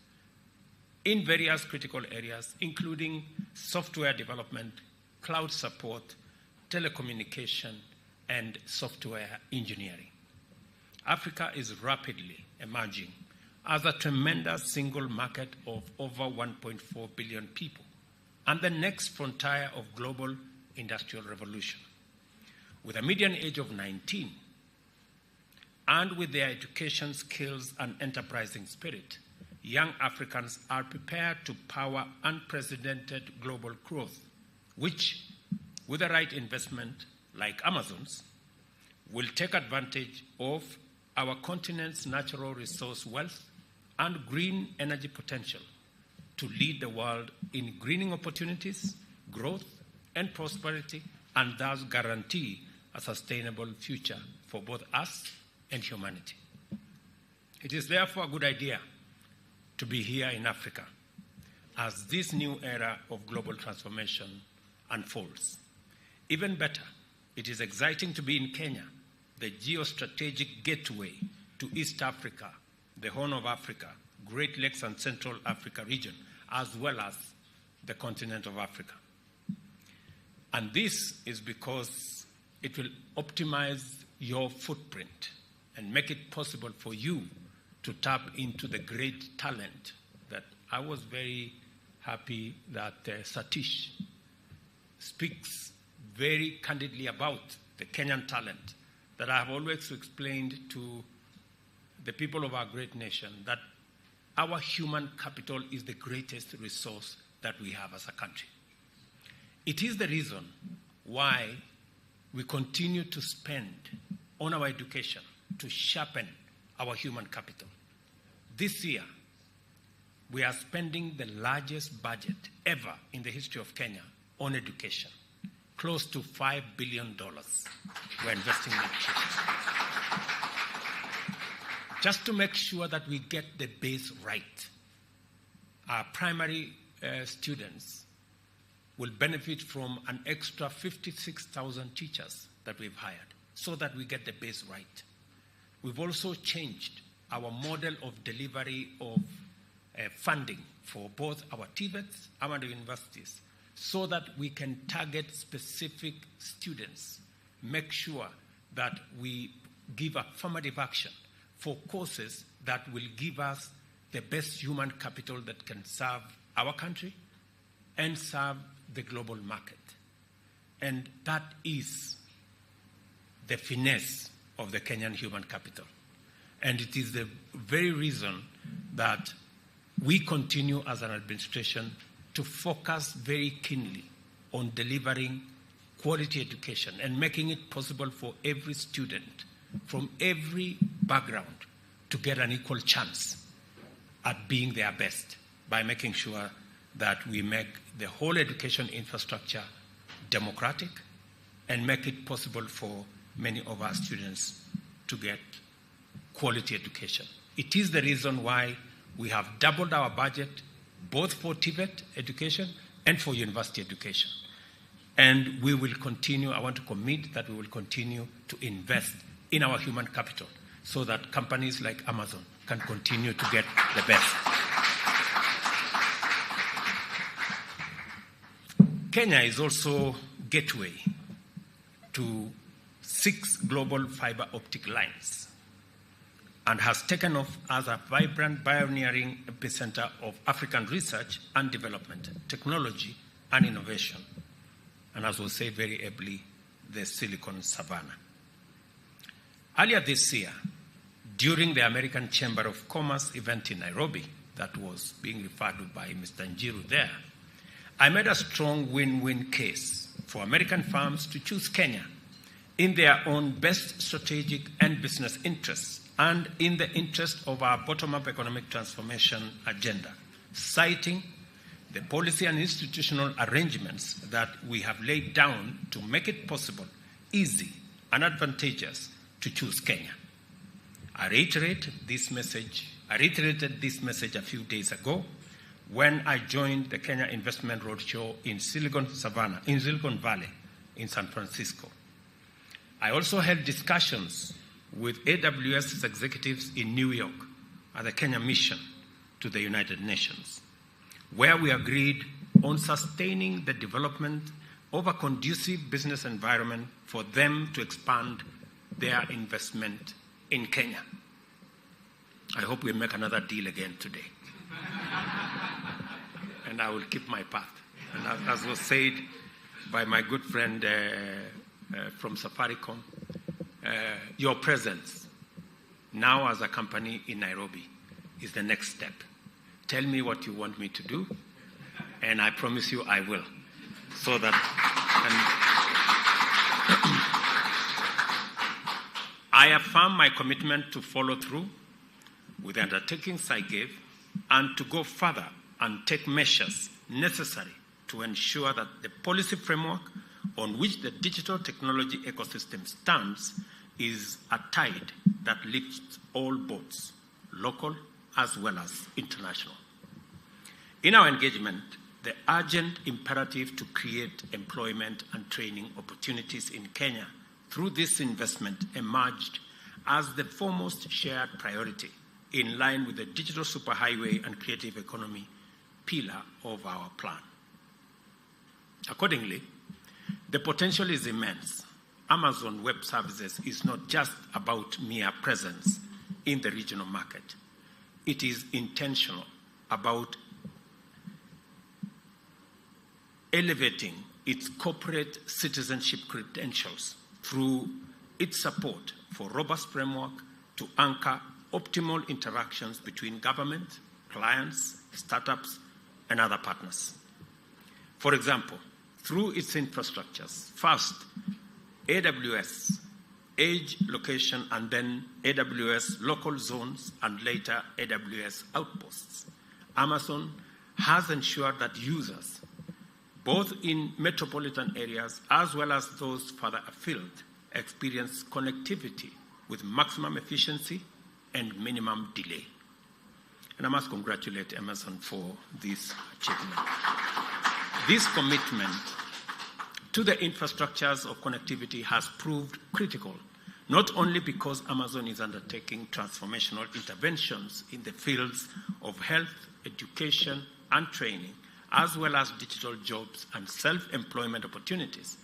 in various critical areas, including software development, cloud support, telecommunication, and software engineering. Africa is rapidly emerging as a tremendous single market of over 1.4 billion people and the next frontier of global industrial revolution. With a median age of 19, and with their education, skills, and enterprising spirit, young Africans are prepared to power unprecedented global growth, which with the right investment, like Amazon's, will take advantage of our continent's natural resource wealth and green energy potential to lead the world in greening opportunities, growth, and prosperity, and thus guarantee a sustainable future for both us and humanity. It is therefore a good idea to be here in Africa as this new era of global transformation unfolds. Even better, it is exciting to be in Kenya, the geostrategic gateway to East Africa, the Horn of Africa, Great Lakes and Central Africa region, as well as the continent of Africa. And this is because it will optimize your footprint and make it possible for you to tap into the great talent that I was very happy that Satish speaks very candidly about the Kenyan talent that I have always explained to the people of our great nation, that our human capital is the greatest resource that we have as a country. It is the reason why we continue to spend on our education to sharpen our human capital. This year, we are spending the largest budget ever in the history of Kenya on education. Close to $5 billion we're investing in education. Just to make sure that we get the base right. Our primary students will benefit from an extra 56,000 teachers that we've hired so that we get the base right. We've also changed our model of delivery of funding for both our TVETs and our universities so that we can target specific students, make sure that we give affirmative action for courses that will give us the best human capital that can serve our country and serve the global market. And that is the finesse of the Kenyan human capital. And it is the very reason that we continue as an administration to focus very keenly on delivering quality education and making it possible for every student from every background to get an equal chance at being their best by making sure that we make the whole education infrastructure democratic and make it possible for many of our students to get quality education. It is the reason why we have doubled our budget both for TVET education and for university education. And we will continue, I want to commit that we will continue to invest in our human capital so that companies like Amazon can continue to get the best. Kenya is also gateway to 6 global fiber optic lines and has taken off as a vibrant pioneering epicenter of African research and development, technology and innovation, and as was said very ably, the Silicon Savannah. Earlier this year, during the American Chamber of Commerce event in Nairobi that was being referred to by Mr. Njiru there, I made a strong win-win case for American firms to choose Kenya in their own best strategic and business interests and in the interest of our bottom-up economic transformation agenda, citing the policy and institutional arrangements that we have laid down to make it possible, easy, and advantageous to choose Kenya. I reiterated this message a few days ago when I joined the Kenya Investment Roadshow in Silicon Valley in San Francisco. I also held discussions with AWS's executives in New York at the Kenya mission to the United Nations, where we agreed on sustaining the development of a conducive business environment for them to expand their investment in Kenya. I hope we make another deal again today. And I will keep my path. And as was said by my good friend from Safaricom, your presence now as a company in Nairobi is the next step. Tell me what you want me to do, and I promise you I will. So that, I affirm my commitment to follow through with the undertakings I gave and to go further and take measures necessary to ensure that the policy framework on which the digital technology ecosystem stands is a tide that lifts all boats, local as well as international. In our engagement, the urgent imperative to create employment and training opportunities in Kenya through this investment emerged as the foremost shared priority in line with the digital superhighway and creative economy pillar of our plan. Accordingly, the potential is immense. Amazon Web Services is not just about mere presence in the regional market. It is intentional about elevating its corporate citizenship credentials through its support for robust framework to anchor optimal interactions between government, clients, startups, and other partners. For example, through its infrastructures, first, AWS, Edge Location, and then AWS Local Zones, and later AWS Outposts, Amazon has ensured that users, both in metropolitan areas as well as those further afield, experience connectivity with maximum efficiency and minimum delay. And I must congratulate Amazon for this achievement. This commitment to the infrastructures of connectivity has proved critical, not only because Amazon is undertaking transformational interventions in the fields of health, education, and training, as well as digital jobs and self-employment opportunities,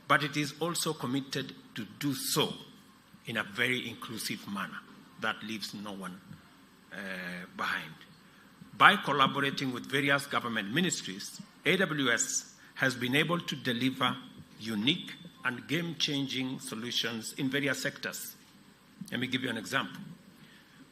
but it is also committed to do so in a very inclusive manner that leaves no one behind. By collaborating with various government ministries, AWS has been able to deliver unique and game-changing solutions in various sectors. Let me give you an example.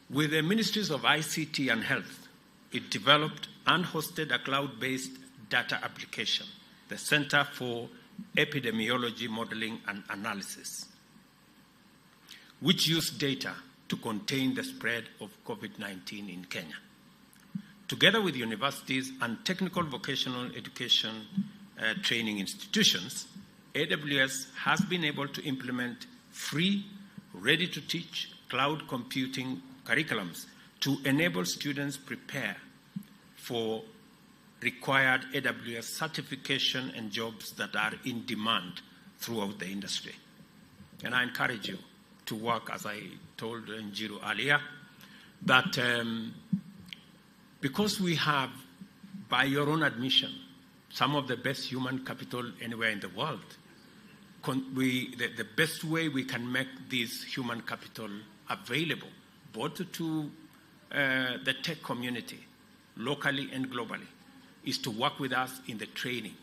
With the ministries of ICT and health, it developed and hosted a cloud-based data application, the Center for Epidemiology Modeling and Analysis, which used data to contain the spread of COVID-19 in Kenya. Together with universities and technical vocational education training institutions, AWS has been able to implement free, ready-to-teach cloud computing curriculums to enable students prepare for required AWS certification and jobs that are in demand throughout the industry. And I encourage you to work, as I told Njiru earlier, that because we have, by your own admission, some of the best human capital anywhere in the world, the best way we can make this human capital available, both to the tech community, locally and globally, is to work with us in the training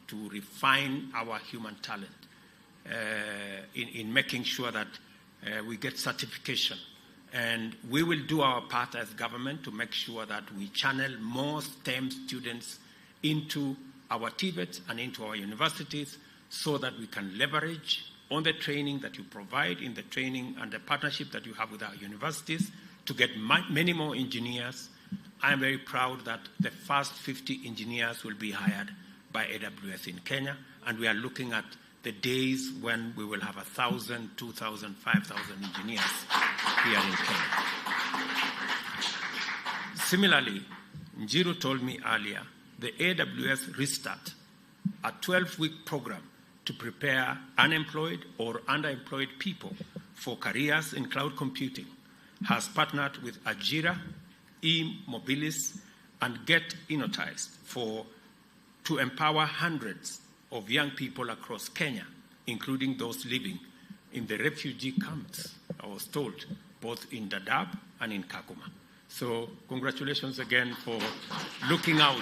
to refine our human talent in making sure that we get certification. And we will do our part as government to make sure that we channel more STEM students into our TVETs and into our universities so that we can leverage on the training that you provide in the training and the partnership that you have with our universities to get many more engineers. I'm very proud that the first 50 engineers will be hired by AWS in Kenya, and we are looking at the days when we will have 1,000, 2,000, 5,000 engineers here in Kenya. Similarly, Njiru told me earlier, the AWS Restart, a 12-week program to prepare unemployed or underemployed people for careers in cloud computing, has partnered with Ajira, eMobilis, and Get Innotized to empower hundreds of young people across Kenya, including those living in the refugee camps, I was told, both in Dadaab and in Kakuma. So congratulations again for looking out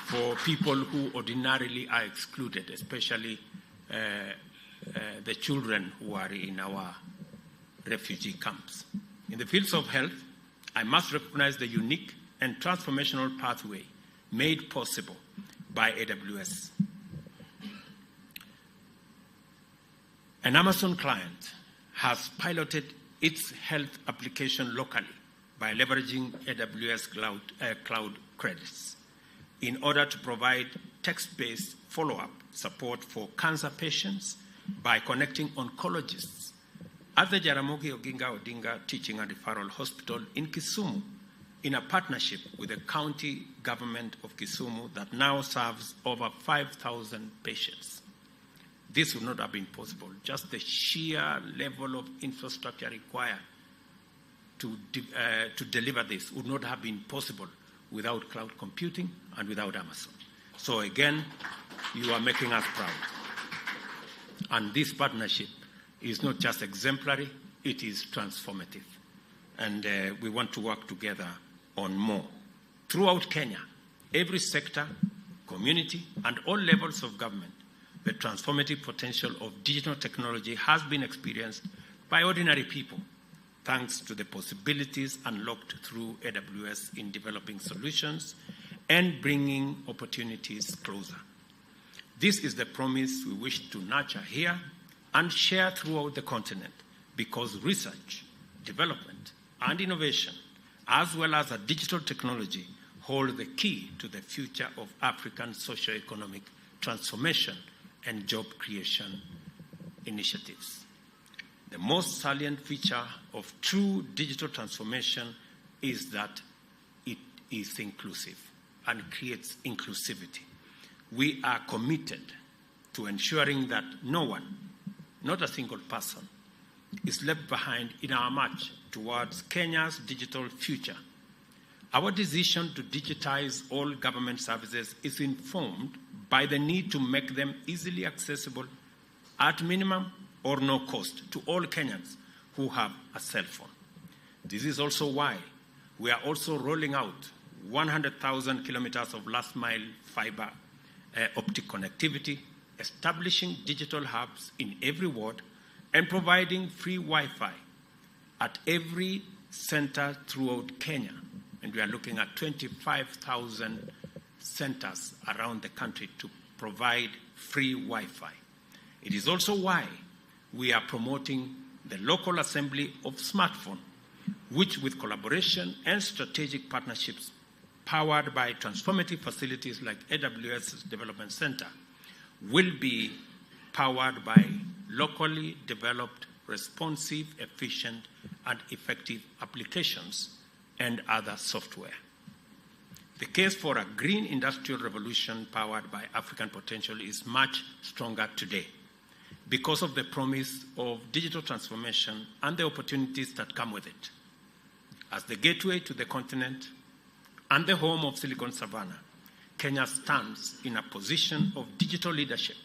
for people who ordinarily are excluded, especially the children who are in our refugee camps. In the fields of health, I must recognize the unique and transformational pathway made possible by AWS. An Amazon client has piloted its health application locally by leveraging AWS cloud credits in order to provide text-based follow-up support for cancer patients by connecting oncologists at the Jaramogi Oginga Odinga Teaching and Referral Hospital in Kisumu in a partnership with the county government of Kisumu that now serves over 5,000 patients. This would not have been possible. Just the sheer level of infrastructure required to deliver this would not have been possible without cloud computing and without Amazon. So again, you are making us proud. And this partnership is not just exemplary, it is transformative. And we want to work together on more. Throughout Kenya, every sector, community, and all levels of government, the transformative potential of digital technology has been experienced by ordinary people, thanks to the possibilities unlocked through AWS in developing solutions and bringing opportunities closer. This is the promise we wish to nurture here and share throughout the continent, because research, development, and innovation, as well as a digital technology, hold the key to the future of African socio-economic transformation and job creation initiatives. The most salient feature of true digital transformation is that it is inclusive and creates inclusivity. We are committed to ensuring that no one, not a single person, is left behind in our march towards Kenya's digital future. Our decision to digitize all government services is informed by the need to make them easily accessible at minimum or no cost to all Kenyans who have a cell phone. This is also why we are also rolling out 100,000 kilometers of last-mile fiber optic connectivity, establishing digital hubs in every ward, and providing free Wi-Fi at every center throughout Kenya. And we are looking at 25,000 centers around the country to provide free Wi-Fi. It is also why we are promoting the local assembly of smartphone, which with collaboration and strategic partnerships powered by transformative facilities like AWS Development Center, will be powered by locally developed, responsive, efficient, and effective applications and other software. The case for a green industrial revolution powered by African potential is much stronger today because of the promise of digital transformation and the opportunities that come with it. As the gateway to the continent and the home of Silicon Savannah, Kenya stands in a position of digital leadership,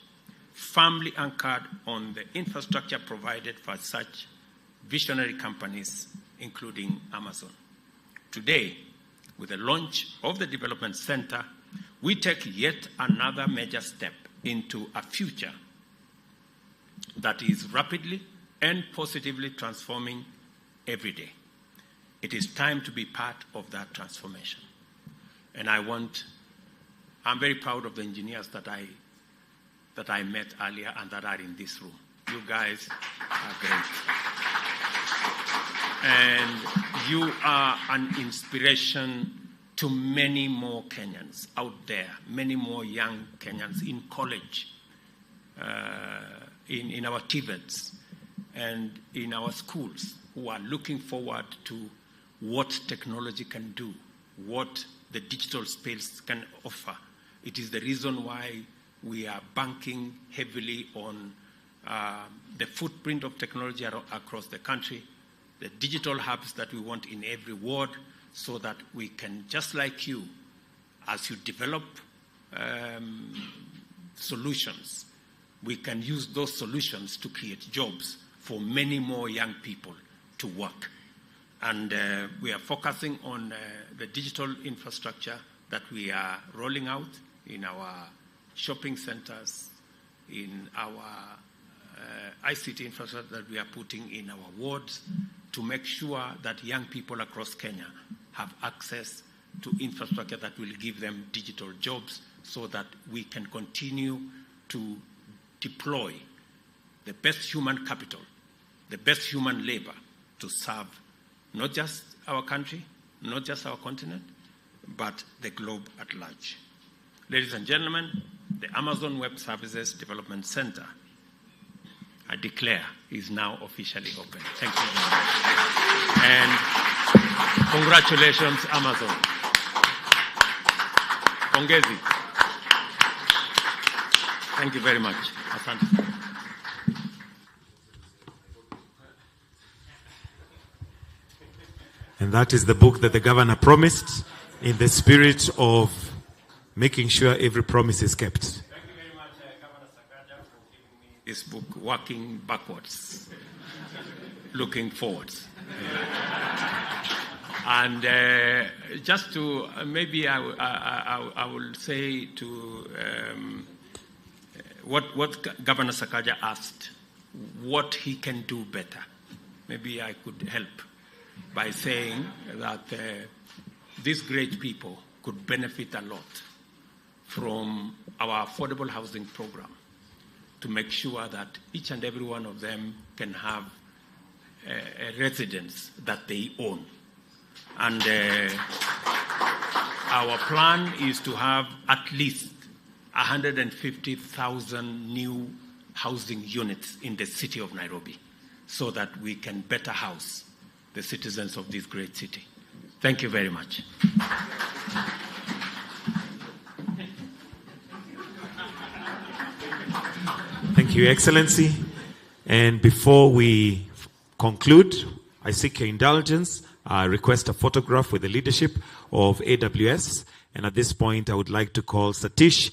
firmly anchored on the infrastructure provided for such visionary companies, including Amazon. Today, with the launch of the Development Center, we take yet another major step into a future that is rapidly and positively transforming every day. It is time to be part of that transformation. And I'm very proud of the engineers that I met earlier and that are in this room. You guys are great. And you are an inspiration to many more Kenyans out there, many more young Kenyans in college, in our TVETs, and in our schools, who are looking forward to what technology can do, what the digital space can offer. It is the reason why we are banking heavily on the footprint of technology across the country, the digital hubs that we want in every ward, so that we can, just like you, as you develop solutions, we can use those solutions to create jobs for many more young people to work. And we are focusing on the digital infrastructure that we are rolling out in our shopping centers, in our ICT infrastructure that we are putting in our wards, to make sure that young people across Kenya have access to infrastructure that will give them digital jobs, so that we can continue to deploy the best human capital the best human labor to serve not just our country, not just our continent, but the globe at large. Ladies and gentlemen, the Amazon Web Services Development Center, I declare, is now officially open. Thank you very much. And congratulations, Amazon. Pongezi. Thank you very much. Asante. And that is the book that the governor promised, in the spirit of making sure every promise is kept. Thank you very much, Governor Sakaja, for giving me this book, Working Backwards, Looking Forwards. And just to, maybe I will say to what Governor Sakaja asked, what he can do better. Maybe I could help by saying that these great people could benefit a lot from our affordable housing program to make sure that each and every one of them can have a residence that they own. And our plan is to have at least 150,000 new housing units in the city of Nairobi so that we can better house the citizens of this great city. Thank you very much. Thank you, Excellency. And before we conclude, I seek your indulgence. I request a photograph with the leadership of AWS. And at this point, I would like to call Satish